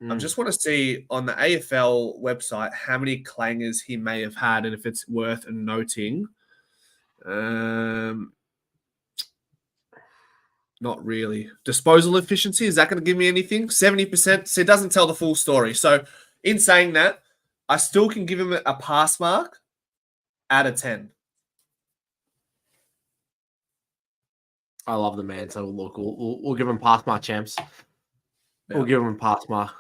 I just want to see on the AFL website how many clangers he may have had and if it's worth noting. Not really. Disposal efficiency, is that going to give me anything? 70%. So it doesn't tell the full story. So in saying that, I still can give him a pass mark out of 10. I love the man. So look, we'll give him pass mark, champs. Yeah. We'll give him a pass mark.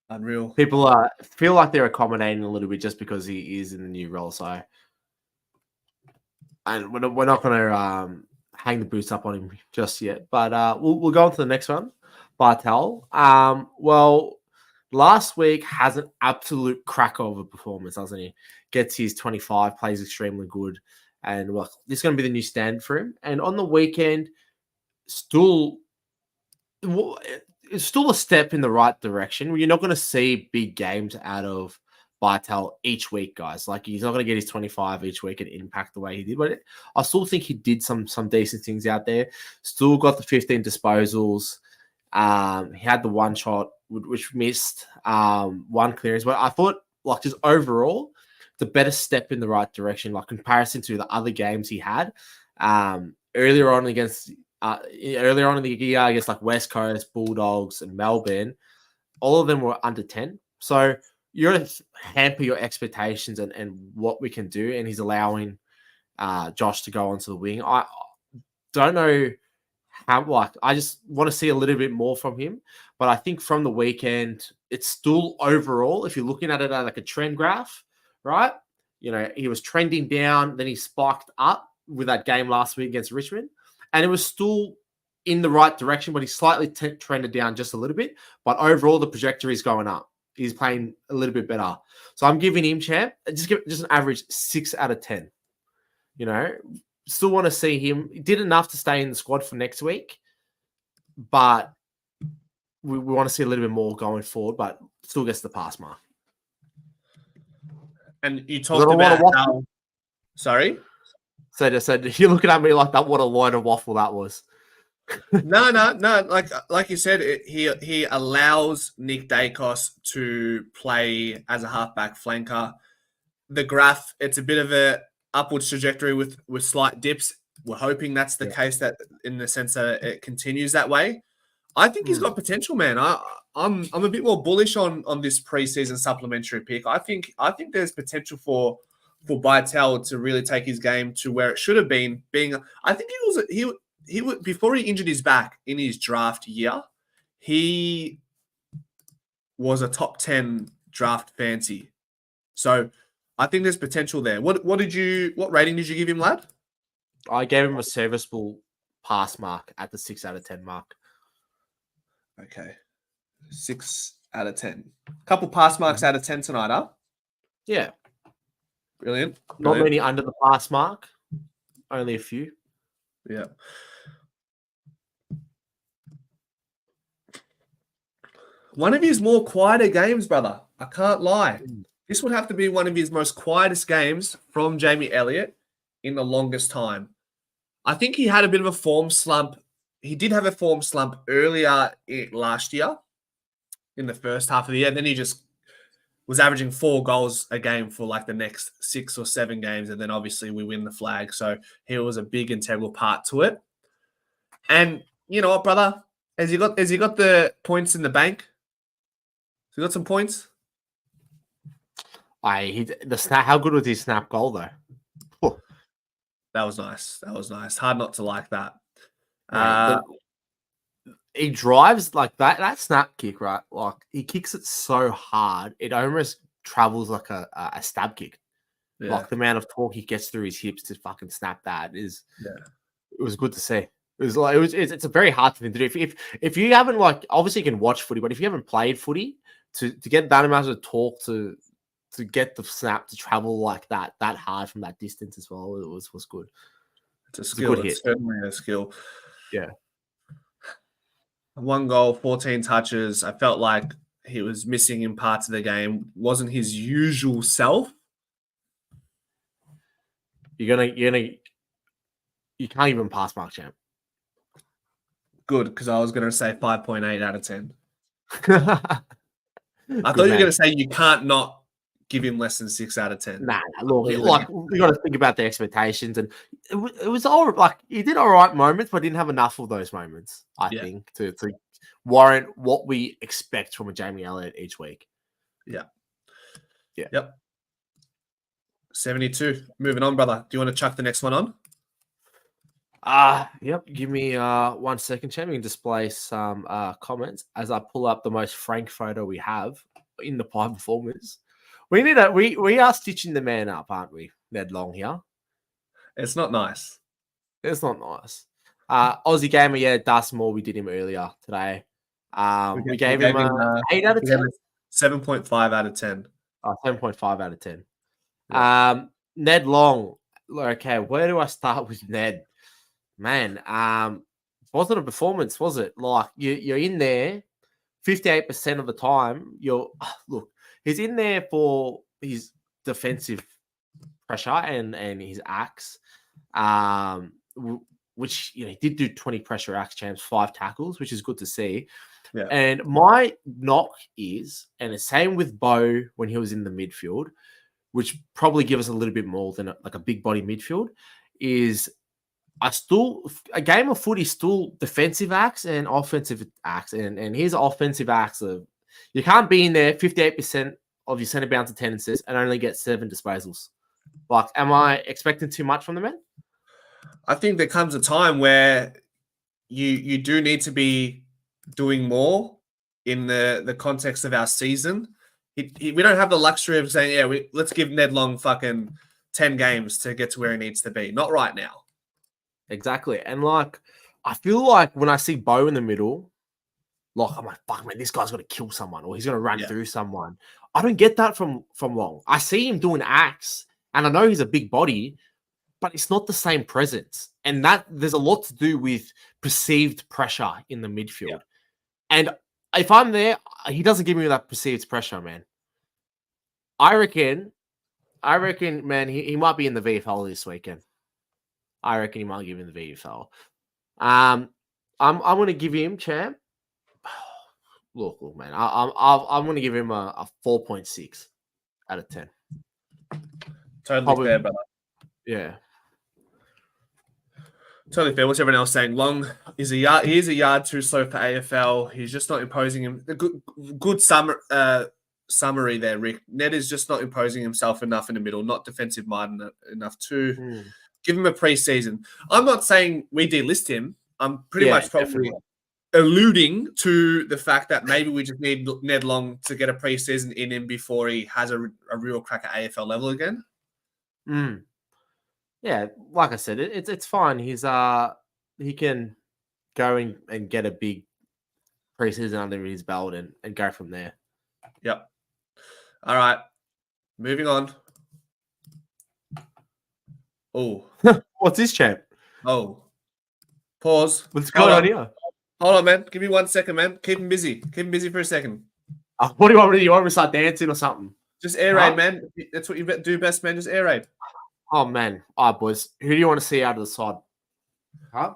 Unreal. People feel like they're accommodating a little bit just because he is in the new role. So, and we're not going to hang the boots up on him just yet. But we'll go on to the next one. Bartel. Well, last week has an absolute cracker of a performance, doesn't he? Gets his 25, plays extremely good. And well, this is going to be the new standard for him. And on the weekend, it's still a step in the right direction. You're not going to see big games out of Bartel each week, guys. Like, he's not going to get his 25 each week and impact the way he did. But I still think he did some decent things out there. Still got the 15 disposals. He had the one shot, which missed one clearance. But I thought, like, just overall, the better step in the right direction, like comparison to the other games he had earlier on in the year, I guess, like West Coast, Bulldogs, and Melbourne. All of them were under 10. So you're going to hamper your expectations and what we can do. And he's allowing Josh to go onto the wing. I don't know how, like, I just want to see a little bit more from him. But I think from the weekend, it's still overall, if you're looking at it like a trend graph, right? You know, he was trending down, then he spiked up with that game last week against Richmond. And it was still in the right direction, but he slightly trended down just a little bit. But overall, the trajectory is going up. He's playing a little bit better. So I'm giving him, champ, just an average 6 out of 10. You know, still want to see him. He did enough to stay in the squad for next week. But we want to see a little bit more going forward, but still gets the pass mark. And you talked about how... Sorry? So you're looking at me like that. What a load of waffle that was. No. Like you said, he allows Nick Dacos to play as a halfback flanker. The graph, it's a bit of a upwards trajectory with slight dips. We're hoping that's the case, that in the sense that it continues that way. I think he's got potential, man. I'm a bit more bullish on this preseason supplementary pick. I think there's potential for Bytel to really take his game to where it should have been. I think he was before he injured his back in his draft year, he was a top 10 draft fancy. So I think there's potential there. What rating did you give him, lad? I gave him a serviceable pass mark at the 6 out of 10 mark. Okay. 6 out of 10. Couple pass marks out of 10 tonight, huh? Yeah. Brilliant. Not many under the pass mark. Only a few. Yeah. One of his more quieter games, brother. I can't lie. This would have to be one of his most quietest games from Jamie Elliott in the longest time. I think he had a bit of a form slump. He did have a form slump earlier last year in the first half of the year. Then he just was averaging 4 goals a game for like the next 6 or 7 games. And then obviously we win the flag. So he was a big integral part to it. And you know what, brother? Has he got the points in the bank? Has he got some points? How good was his snap goal though? Oh. That was nice. Hard not to like that. He drives like that snap kick, right? Like he kicks it so hard, it almost travels like a stab kick. Yeah. Like the amount of torque he gets through his hips to fucking snap that is. Yeah. It was good to see. It's a very hard thing to do. If you haven't, like, obviously you can watch footy, but if you haven't played footy, to get that amount of torque to get the snap to travel like that hard from that distance as well, it was good. It's a skill. It's certainly a skill. Yeah. 1 goal, 14 touches. I felt like he was missing in parts of the game. Wasn't his usual self. You can't even pass mark, champ. Good, because I was going to say 5.8 out of 10. I thought you were going to say you can't not give him less than 6 out of 10. Nah, look, like we got to think about the expectations, and it was all like he did all right moments, but didn't have enough of those moments. I think to warrant what we expect from a Jamie Elliott each week. Yeah. Yep. 72. Moving on, brother. Do you want to chuck the next one on? Yep. Give me 1 second, champ. You can display some comments as I pull up the most frank photo we have in the Pie Performers. We are stitching the man up, aren't we, Ned Long here? It's not nice. It's not nice. Aussie Gamer, yeah, Dust Moore. We did him earlier today. We gave him 8 out of 10. 7.5 out of 10. 7.5 out of 10. Yeah. Ned Long. Okay, where do I start with Ned? Man, wasn't a performance, was it? Like you're in there 58% of the time. He's in there for his defensive pressure and his acts, which he did do 20 pressure acts, champs, 5 tackles, which is good to see. Yeah. And my knock is, and the same with Bo when he was in the midfield, which probably give us a little bit more than a big body midfield, is a game of footy still defensive acts and offensive acts, and his offensive acts are, you can't be in there 58% of your centre bounce attendances and only get 7 disposals. Like, am I expecting too much from the man? I think there comes a time where you do need to be doing more in the context of our season. We don't have the luxury of saying, let's give Ned Long fucking 10 games to get to where he needs to be. Not right now. Exactly. And I feel like when I see Bo in the middle, I'm like, fuck, man, this guy's going to kill someone or he's going to run through someone. I don't get that from Long. I see him doing acts, and I know he's a big body, but it's not the same presence. And that there's a lot to do with perceived pressure in the midfield. Yeah. And if I'm there, he doesn't give me that perceived pressure, man. I reckon, man, he might be in the VFL this weekend. I reckon he might give him the VFL. I'm going to give him, champ. Look, man, I'm going to give him a 4.6 out of 10. Totally fair, brother. Yeah. Totally fair. What's everyone else saying? Long is a yard. He is a yard too slow for AFL. He's just not imposing him. Good summary there, Rick. Ned is just not imposing himself enough in the middle. Not defensive minded enough to give him a preseason. I'm not saying we delist him. I'm pretty much probably alluding to the fact that maybe we just need Ned Long to get a preseason in him before he has a real crack at AFL level again. Yeah, like I said, it's fine. He's he can go and get a big preseason under his belt and go from there. Yep. All right. Moving on. Oh. What's this, champ? Oh. Pause. What's going on here? Hold on, man. Give me 1 second, man. Keep him busy. Keep him busy for a second. What do you want me to do? You want me to start dancing or something? Just air raid, man. That's what you do best, man. Just air raid. Oh, man. All right, boys. Who do you want to see out of the side? Huh?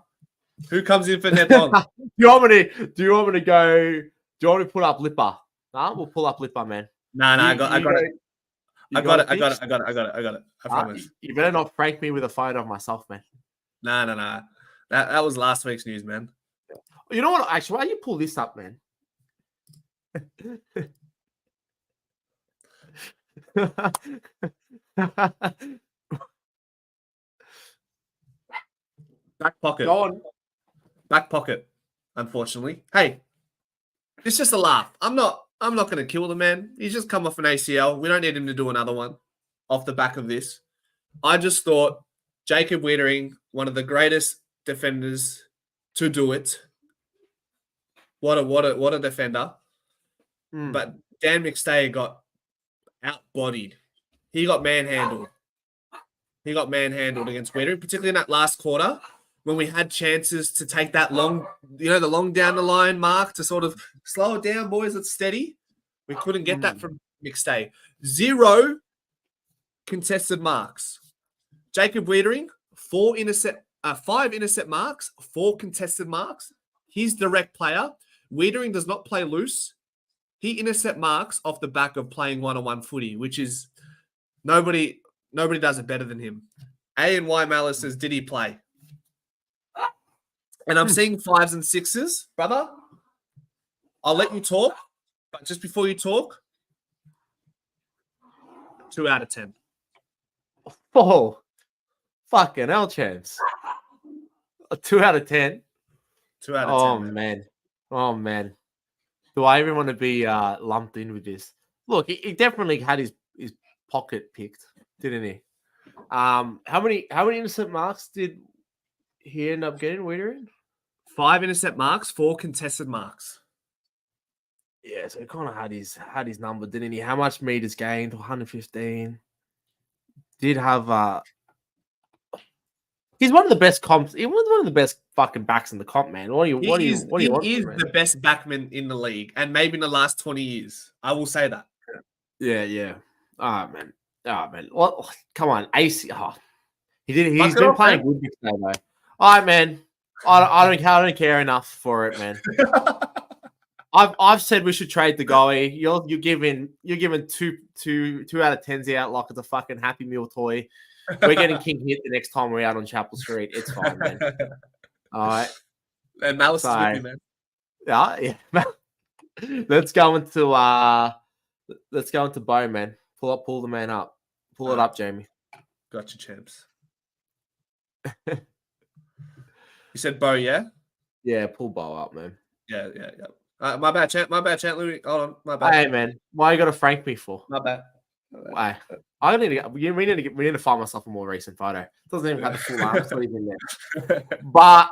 Who comes in for Ned Long? Do you want me to go? Do you want me to put up Lipper? Nah, we'll pull up Lipper, man. No, I got it. I got it. I promise. You better not prank me with a photo of myself, man. No. That was last week's news, man. You know what? Actually, why don't you pull this up, man? Back pocket. Go on. Back pocket, unfortunately. Hey, it's just a laugh. I'm not going to kill the man. He's just come off an ACL. We don't need him to do another one off the back of this. I just thought Jacob Wiedering, one of the greatest defenders to do it. What a defender. But Dan McStay got outbodied. He got manhandled. Against Wiedering, particularly in that last quarter when we had chances to take that long, the long down the line mark to sort of slow it down, boys. It's steady. We couldn't get that from McStay. 0 contested marks. Jacob Wiedering, 5 intercept marks, 4 contested marks. He's direct player. Wiedering does not play loose. He intercept marks off the back of playing one-on-one footy, which is nobody does it better than him. A and Y Malice says, did he play? And I'm seeing 5s and 6s, brother. I'll let you talk, but just before you talk, 2 out of 10. Oh, fucking hell, champs. A 2 out of 10. 2 out of 10. Oh, man. Do I even want to be lumped in with this? Look, he definitely had his pocket picked, didn't he? How many innocent marks did he end up getting, Wiedering? 5 intercept marks, 4 contested marks. Yeah, so he kind of had his number, didn't he? How much meters gained? 115. Did have he's one of the best comps. He was one of the best fucking backs in the comp, man. What do you want? He is the best backman in the league, and maybe in the last 20 years. I will say that. Yeah. All right, man. Well, come on, AC. Oh, he's been playing good this day, though. All right, man. I don't care enough for it, man. I've said we should trade the goalie. You're giving 2 out of 10s out like it's a fucking Happy Meal toy. We're getting king hit the next time we're out on Chapel Street. It's fine, man. All right. And Malice is with me, man. Yeah. Let's go into Bo, man. Pull the man up. Pull it up, Jamie. Gotcha, champs. You said Bo, yeah? Yeah, pull Bo up, man. Yeah. My bad, champ. Louis. Hold on. My bad. Hey, man. Why you got to frank me for? My bad. Why? We need to find myself a more recent photo. It doesn't even have the full arm sleeve in there. But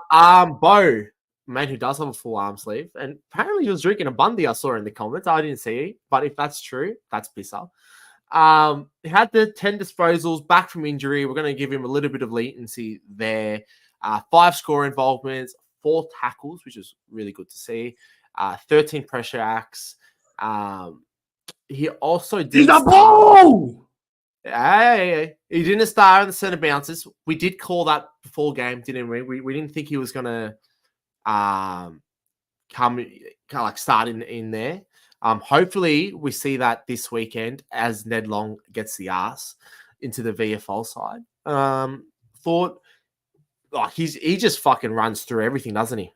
Bo, man, who does have a full arm sleeve, and apparently he was drinking a Bundy. I saw in the comments. I didn't see it, but if that's true, that's pisser. He had the 10 disposals, back from injury. We're going to give him a little bit of latency there. 5 score involvements, 4 tackles, which is really good to see. 13 pressure acts. He also did. He's a ball! Hey, he didn't start in the centre bounces. We did call that before game, didn't we? We didn't think he was going to come kind of like start in there. Hopefully, we see that this weekend as Ned Long gets the ass into the VFL side. Thought like he just fucking runs through everything, doesn't he?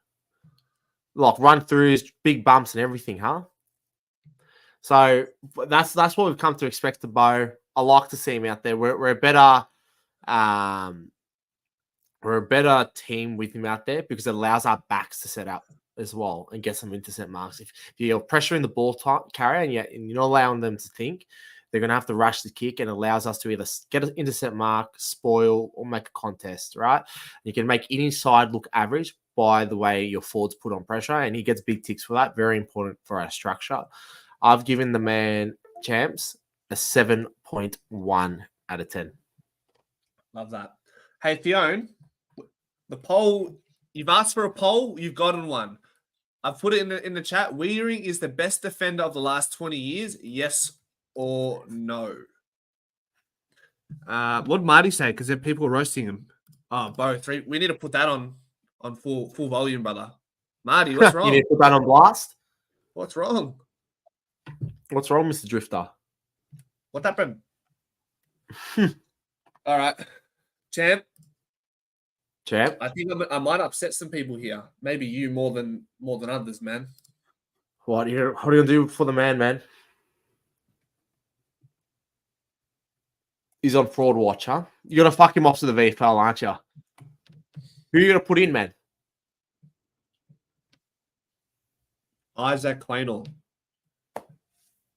Like run through his big bumps and everything, huh? So that's what we've come to expect to Bo. I like to see him out there. We're a better team with him out there because it allows our backs to set up as well and get some intercept marks. If you're pressuring the ball carrier and you're not allowing them to think, they're going to have to rush the kick, and it allows us to either get an intercept mark, spoil, or make a contest, right? You can make any side look average by the way your forwards put on pressure, and he gets big ticks for that. Very important for our structure. I've given the man Champs a 7.1 out of 10. Love that. Hey, Theone, the poll, you've asked for a poll, you've gotten one. I've put it in the chat. Weering is the best defender of the last 20 years, yes or no? What did Marty say? Because there are people roasting him. Oh, Bo, 3. We need to put that on full volume, brother. Marty, what's wrong? You need to put that on blast? What's wrong? What's wrong, Mr. Drifter? What happened? All right. Champ. I think I might upset some people here. Maybe you more than others, man. What are you going to do for the man? He's on fraud watch, huh? You're going to fuck him off to the VFL, aren't you? Who are you going to put in, man? Isaac Quaynor.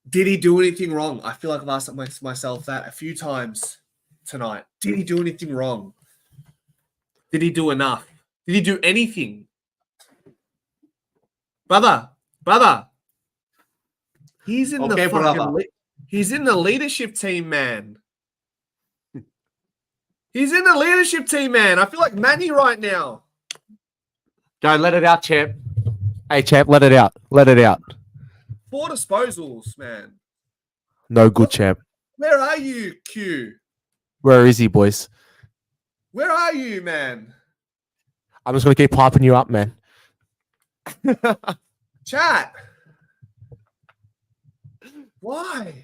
Did he do anything wrong? I feel like I've asked myself that a few times tonight. Did he do anything wrong? Did he do enough? Did he do anything? Brother. He's in he's in the leadership team, man. He's in the leadership team, man. I feel like Manny right now. Go, let it out, champ. Hey, champ, let it out. 4 disposals, man. No good, champ. Where are you, Q? Where is he, boys? Where are you, man? I'm just going to keep piping you up, man. Chat. Why?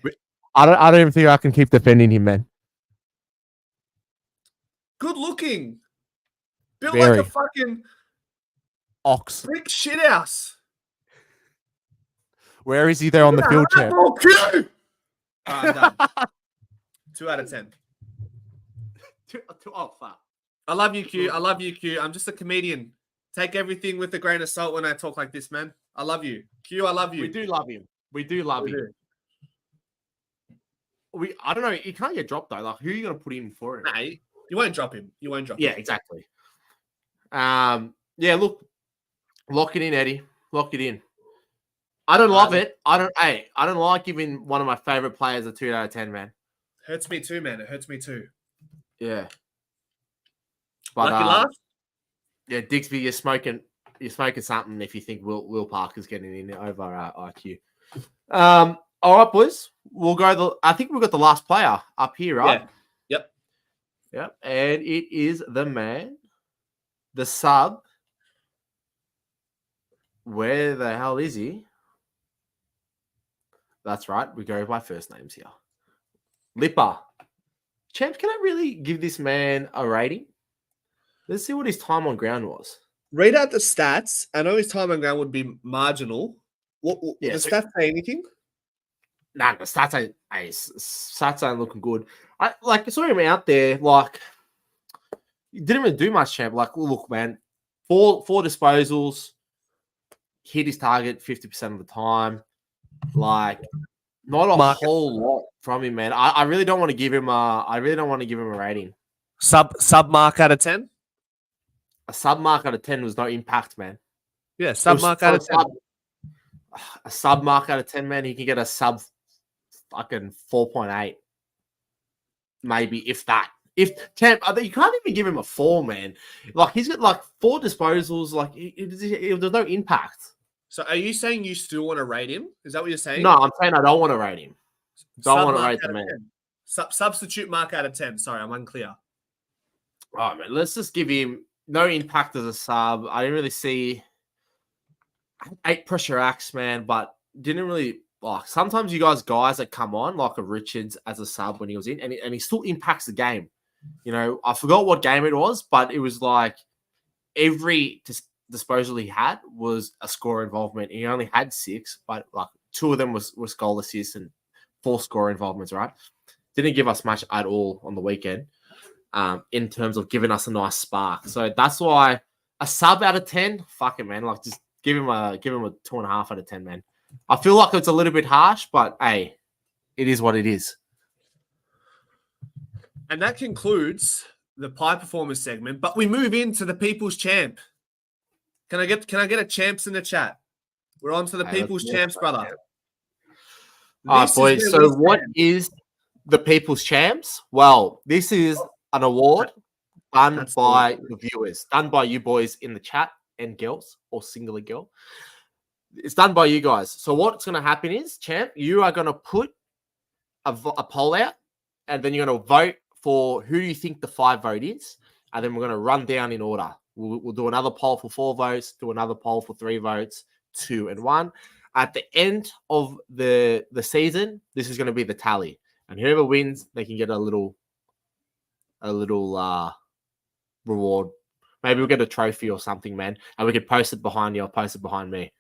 I don't even think I can keep defending him, man. Good looking. Built Very. like a fucking ox. Brick shit house. Where is he there on the field, champ? I'm done. 2 out of 10. Oh, fuck. I love you, Q. I'm just a comedian. Take everything with a grain of salt when I talk like this, man. I love you. Q, I love you. We do love him. I don't know. He can't get dropped, though. Like, who are you going to put in for him? Hey, you won't drop him. Yeah, exactly. Yeah, look. Lock it in, Eddie. Lock it in. I don't love it. I don't like giving one of my favorite players a 2 out of 10, man. Hurts me too, man. It hurts me too. Yeah. But, Lucky last? Yeah, Digsby, you're smoking something if you think Will Parker's getting in over IQ. All right, boys. I think we've got the last player up here, right? Yeah. Yep. And it is the man, the sub. Where the hell is he? That's right. We go by first names here. Lipper. Champ, can I really give this man a rating? Let's see what his time on ground was. Read out the stats. I know his time on ground would be marginal. Does stats say anything? Nah, the stats ain't looking good. I saw him out there, like, he didn't even do much, champ. Like, look, man, four disposals, hit his target 50% of the time. Like, not a whole lot from him, man. I really don't want to give him a rating. Sub mark out of 10? A sub mark out of 10 was no impact, man. Yeah, sub mark out of 10. A sub mark out of 10, man. He can get a sub fucking 4.8. Maybe, if that. If Champ, you can't even give him a 4, man. Like, he's got like 4 disposals. Like, there's no impact. So are you saying you still want to rate him? Is that what you're saying? No, I'm saying I don't want to rate him. Don't want to rate the man. Substitute mark out of 10. Sorry, I'm unclear. Oh, man, let's just give him no impact as a sub. I didn't really see 8 pressure acts, man, but didn't really like. Sometimes you guys that come on like a Richards as a sub when he was in, and he still impacts the game. You know, I forgot what game it was, but it was like every disposal he had was a score involvement. He only had 6, but like 2 of them was goal assists and 4 score involvements, right? Didn't give us much at all on the weekend in terms of giving us a nice spark. So that's why a sub out of 10, fuck it, man. Like just give him a 2.5 out of 10, man. I feel like it's a little bit harsh, but hey, it is what it is. And that concludes the Pie Performers segment, but we move into the People's Champ. Can I get a champs in the chat? We're on to the People's Champs, brother. All right, boys. So what is the People's Champs? Well, this is an award done by the viewers, done by you boys in the chat and girls, or singular girl. It's done by you guys. So what's going to happen is, champ, you are going to put a poll out, and then you're going to vote for who you think the 5 vote is, and then we're going to run down in order. We'll do another poll for 4 votes, do another poll for 3 votes, 2 and 1. At the end of the season, this is going to be the tally, and whoever wins, they can get a little reward. Maybe we'll get a trophy or something, man, and we could post it behind you or post it behind me.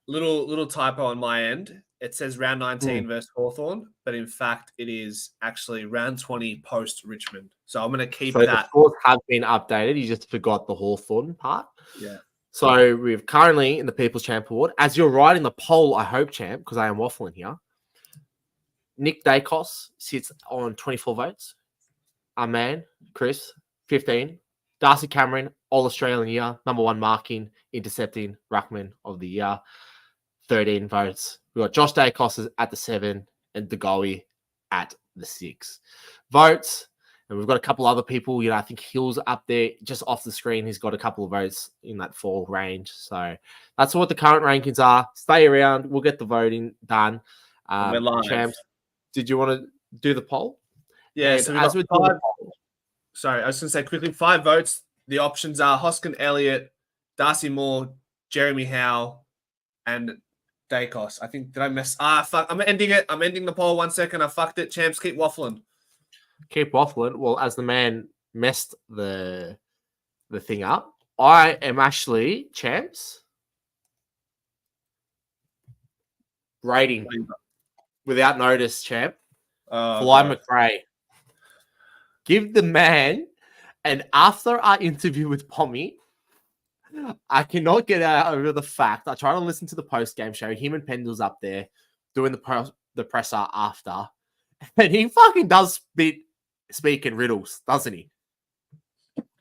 Little typo on my end. It says round 19 versus Hawthorn, but in fact, it is actually round 20 post Richmond. So I'm going to keep that. The scores have been updated. You just forgot the Hawthorn part. Yeah. So we've currently in the People's Champ Award, as you're writing the poll, I hope, champ, because I am waffling here. Nick Dacos sits on 24 votes. Our man, Chris, 15. Darcy Cameron, All-Australian year, number 1 marking, intercepting, ruckman of the year, 13 votes. We've got Josh Dacos at the 7 and DeGoey at the 6 votes. And we've got a couple other people. You know, I think Hill's up there just off the screen. He's got a couple of votes in that 4 range. So that's what the current rankings are. Stay around. We'll get the voting done. We're live. Champs, did you want to do the poll? Yeah, so as we sorry, I was going to say quickly, 5 votes. The options are Hoskin Elliott, Darcy Moore, Jeremy Howe, and Dacos. I think, did I mess? Fuck. I'm ending it. I'm ending the poll. 1 second. I fucked it. Champs, keep waffling. Keep waffling. Well, as the man messed the thing up, I am actually, champs, rating without notice, champ. Fly McRae. Give the man, and after our interview with Pommy, I cannot get over the fact. I try to listen to the post-game show. Him and Pendle's up there doing the presser after. And he fucking does speak in riddles, doesn't he?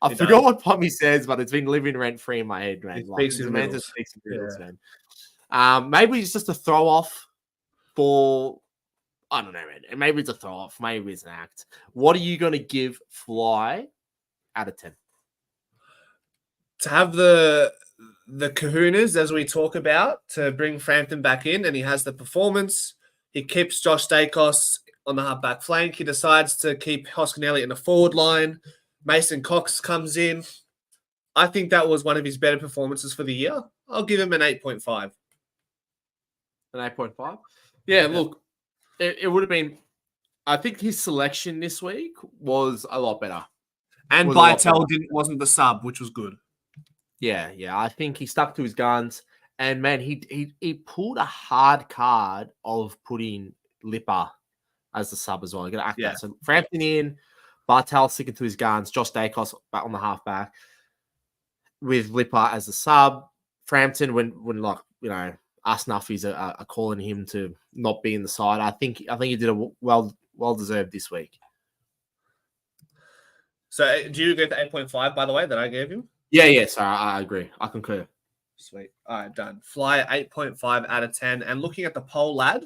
I forgot what Pommy says, but it's been living rent-free in my head, man. The man just speaks in riddles, man. Maybe it's just a throw-off for... I don't know, man. Maybe it's a throw-off. Maybe it's an act. What are you going to give Fly out of 10? To have the kahunas, as we talk about, to bring Frampton back in, and he has the performance. He keeps Josh Dacos on the half-back flank. He decides to keep Hoskin Elliott in the forward line. Mason Cox comes in. I think that was one of his better performances for the year. I'll give him an 8.5. An 8.5? Yeah, look. It would have been, I think his selection this week was a lot better. And Bytel wasn't the sub, which was good. Yeah. I think he stuck to his guns. And, man, he pulled a hard card of putting Lipper as the sub as well. You're going to act that. So, Frampton in, Bartel sticking to his guns, Josh Dacos back on the halfback with Lipper as the sub. Frampton, when like, you know, us nuffies are calling him to not be in the side. I think he did a well deserved this week. So, do you get the 8.5, by the way, that I gave him? Yeah. So I agree. I concur. Sweet. All right, done. Fly 8.5 out of 10. And looking at the poll, lad,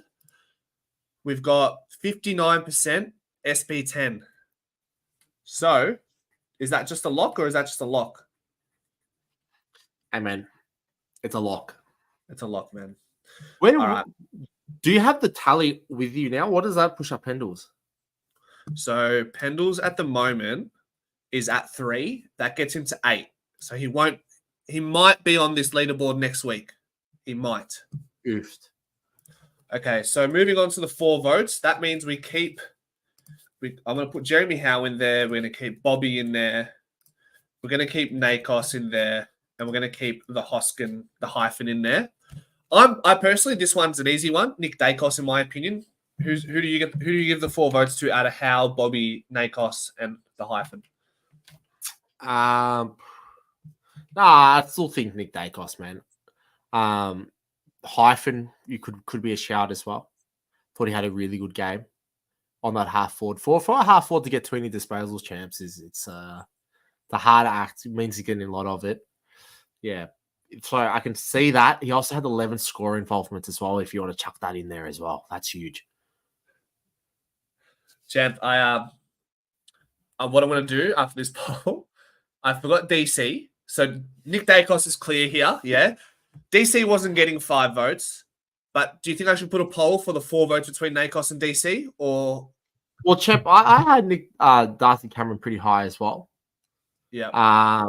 we've got 59% SP10. So, is that just a lock or is that just a lock? Hey, man, it's a lock. It's a lock, man. Where All right. do you have the tally with you now? What does that push up Pendles? So Pendles at the moment is at 3. That gets him to 8. So he might be on this leaderboard next week. He might. Oofed. Okay, so moving on to the 4 votes. That means I'm going to put Jeremy Howe in there. We're going to keep Bobby in there. We're going to keep Nakos in there. And we're going to keep the hyphen in there. I personally, this one's an easy one. Nick Dacos, in my opinion. Who do you give the 4 votes to out of Howe, Bobby, Nakos, and the hyphen? Nah, I still think Nick Dacos, man. Hyphen, you could be a shout as well. Thought he had a really good game on that half forward. For a half forward to get 20 disposals, champs, it's the harder act. It means he's getting a lot of it. Yeah. So I can see that. He also had 11 score involvements as well, if you want to chuck that in there as well. That's huge. Champ, what I'm going to do after this poll, I forgot DC. So Nick Dacos is clear here, yeah? DC wasn't getting 5 votes, but do you think I should put a poll for the 4 votes between Nakos and DC, or? Well, champ, I had Nick Darcy Cameron pretty high as well. Yeah.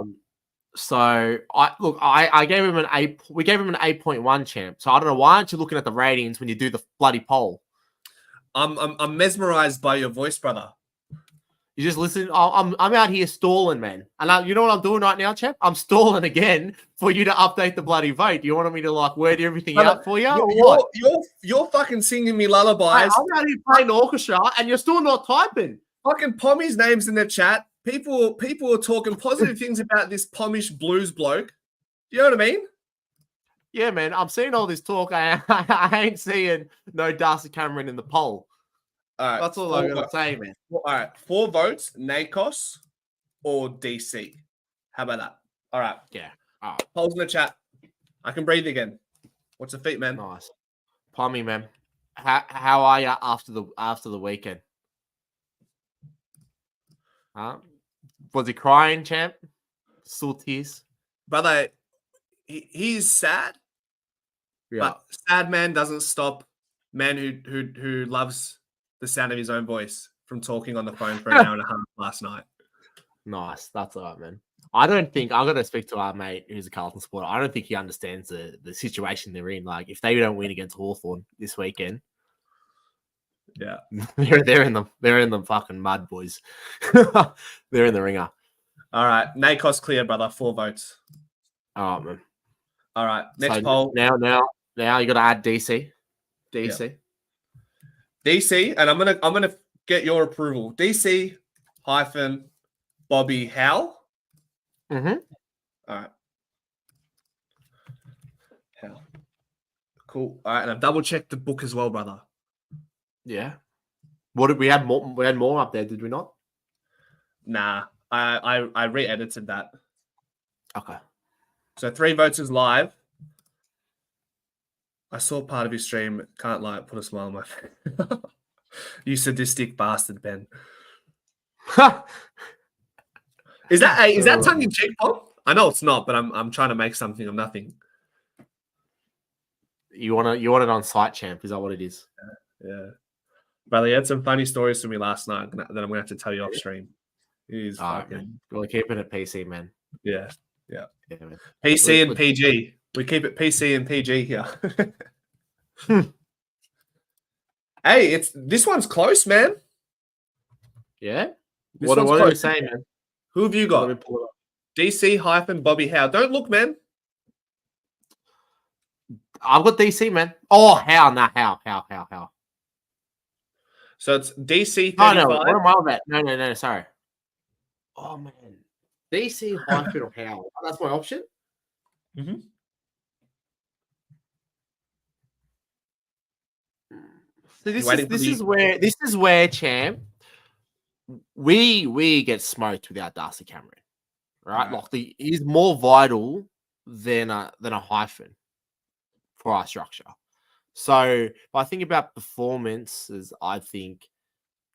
So I gave him an 8. We gave him an 8.1, champ. So I don't know, why aren't you looking at the ratings when you do the bloody poll? I'm mesmerized by your voice, brother. You just listen. I'm out here stalling, man. And you know what I'm doing right now, champ? I'm stalling again for you to update the bloody vote. You want me to word everything out for you? You're fucking singing me lullabies. I'm out here playing the orchestra, and you're still not typing. Fucking Pommy's name's in the chat. People are talking positive things about this Pommish blues bloke. You know what I mean? Yeah, man. I'm seeing all this talk. I ain't seeing no Darcy Cameron in the poll. All right, that's all I'm going to say, man. All right, 4 votes, Nakos or DC. How about that? All right. Yeah. All right. Polls in the chat. I can breathe again. What's the feet, man? Nice. Pommy, man. How are you after the weekend? Was he crying, champ? Still tears? Brother, he's sad. Yeah. But sad man doesn't stop man who loves the sound of his own voice from talking on the phone for an hour and a half last night. Nice. That's all right, man. I don't think I'm going to speak to our mate who's a Carlton supporter. I don't think he understands the situation they're in. If they don't win against Hawthorn this weekend, yeah, they're in the fucking mud, boys. They're in the ringer. All right, Nakos clear, brother. 4 votes. All right, man. All right, next poll. Now you got to add DC. DC. Yep. DC, and I'm gonna get your approval. DC hyphen Bobby Howe. Mm-hmm. All right. Howe. Cool. All right, and I've double checked the book as well, brother. Yeah. What did we had more? We had more up there, did we not? Nah, I re-edited that. Okay. So 3 votes is live. I saw part of his stream. Can't lie, put a smile on my face. You sadistic bastard, Ben. Is that tongue in cheek, Pop? I know it's not, but I'm trying to make something of nothing. You want it on site, champ? Is that what it is? Yeah. Brother, you had some funny stories to me last night that I'm gonna have to tell you off stream. He's fucking. Man. We're keeping it PC, man. Yeah. Man. PC and PG. We keep it PC and PG here. Hey, this one's close, man. Yeah. What are you saying, man? Who have you got? DC hyphen Bobby Howe. Don't look, man. I've got DC, man. Oh, Howe. So it's DC 35. No, what am I about? No, sorry. Oh, man. DC hyphen or Howe. That's my option? Mm-hmm. So this is where champ we get smoked without Darcy Cameron, right? He's more vital than a hyphen for our structure. So if I think about performances, I think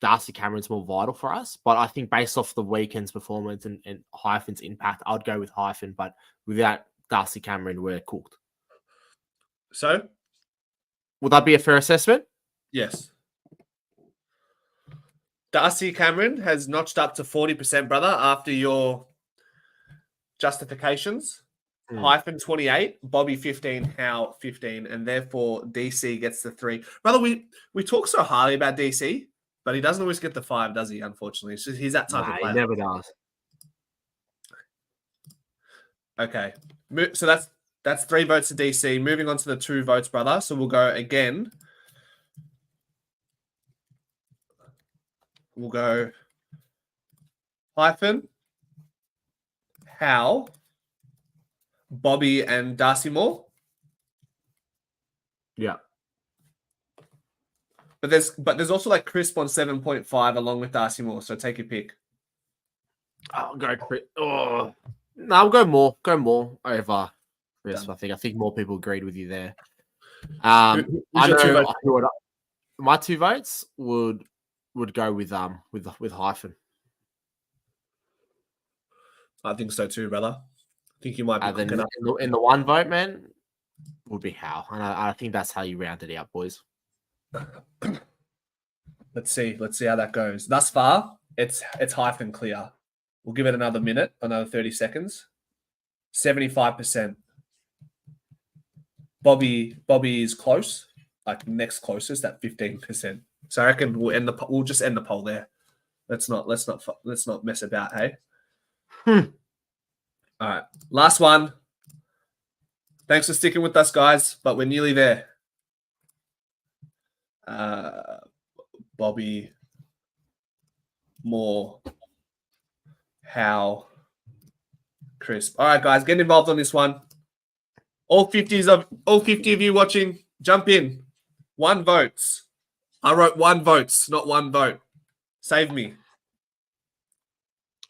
Darcy Cameron's more vital for us. But I think based off the weekend's performance and hyphen's impact, I'd go with hyphen. But without Darcy Cameron, we're cooked. So, Would that be a fair assessment? yes. Darcy Cameron has notched up to 40%, brother, after your justifications. Hyphen 28, Bobby 15, Howe 15, and therefore DC gets the 3. Brother, we talk so highly about DC, but he doesn't always get the 5, does he? Unfortunately, it's just, he's that type of player. He never does. Okay, so that's 3 votes to DC. Moving on to the 2 votes, brother. So we'll go again. We'll go hyphen, Howe, Bobby, and Darcy Moore. Yeah. But there's also like Crisp on 7.5 along with Darcy Moore. So take your pick. I'll go Chris. Oh. No, I'll go more. Go more over Chris. I think more people agreed with you there. I know my 2 votes would go with hyphen. I think so too, brother. I think you might be then in the 1 vote, man, would be Howe. And I think that's how you round it out, boys. Let's see how that goes. Thus far, it's hyphen clear. We'll give it another minute, another 30 seconds. 75%. Bobby is close, like next closest at 15%. So I reckon we'll just end the poll there. Let's not mess about, hey. All right, last one. Thanks for sticking with us, guys, but we're nearly there. Bobby, Moore, Howe, Crisp. All right, guys, get involved on this one. All 50 of you watching, jump in. 1 votes. I wrote 1 votes, not 1 vote. Save me.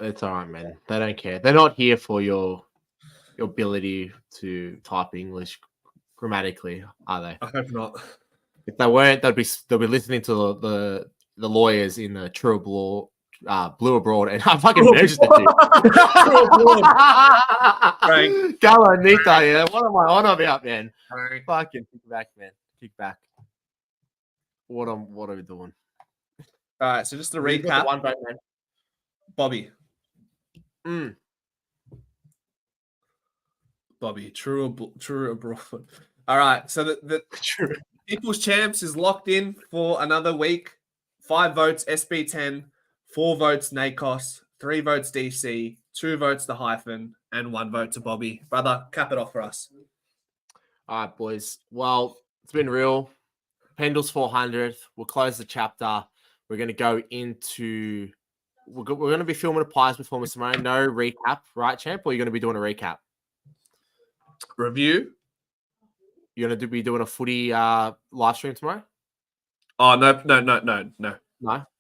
It's all right, man. They don't care. They're not here for your ability to type English grammatically, are they? I hope not. If they weren't, they'll be listening to the lawyers in the True Blue Abroad, and I fucking merged it. Right. Galanita, yeah. What am I on about, man? Right. Fucking kick back, man. Kick back. What are we doing? All right, so just to recap. 1 vote, man. Bobby. Bobby, true abroad. All right, so the People's Champs is locked in for another week. 5 votes, SB10, 4 votes, NACOS, 3 votes, DC, 2 votes to hyphen, and 1 vote to Bobby. Brother, cap it off for us. All right, boys. Well, it's been real. Pendle's 400th. We'll close the chapter. We're going to go into... We're going to be filming a Pies performance tomorrow. No recap, right, champ? Or are you going to be doing a recap? Review. You're going to be doing a footy live stream tomorrow? Oh, no.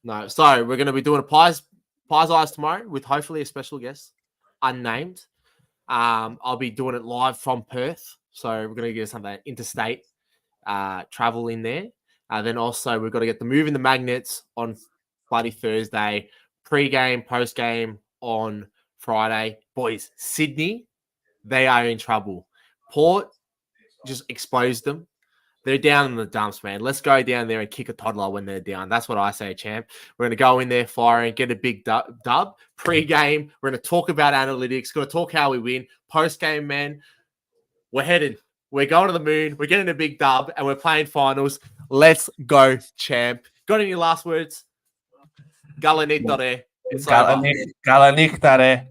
No. So we're going to be doing a Pies Eyes tomorrow with hopefully a special guest, unnamed. I'll be doing it live from Perth. So we're going to get some interstate travel in there. Then also we've got to get the Moving the Magnets on bloody Thursday. Pre-game, post-game on Friday. Boys, Sydney, they are in trouble. Port just exposed them. They're down in the dumps, man. Let's go down there and kick a toddler when they're down. That's what I say, champ. We're going to go in there firing, get a big dub. Pre-game, we're going to talk about analytics, going to talk how we win. Post-game, man, we're headed. We're going to the moon. We're getting a big dub, and we're playing finals. Let's go, champ. Got any last words? Galanitare. Galanitare.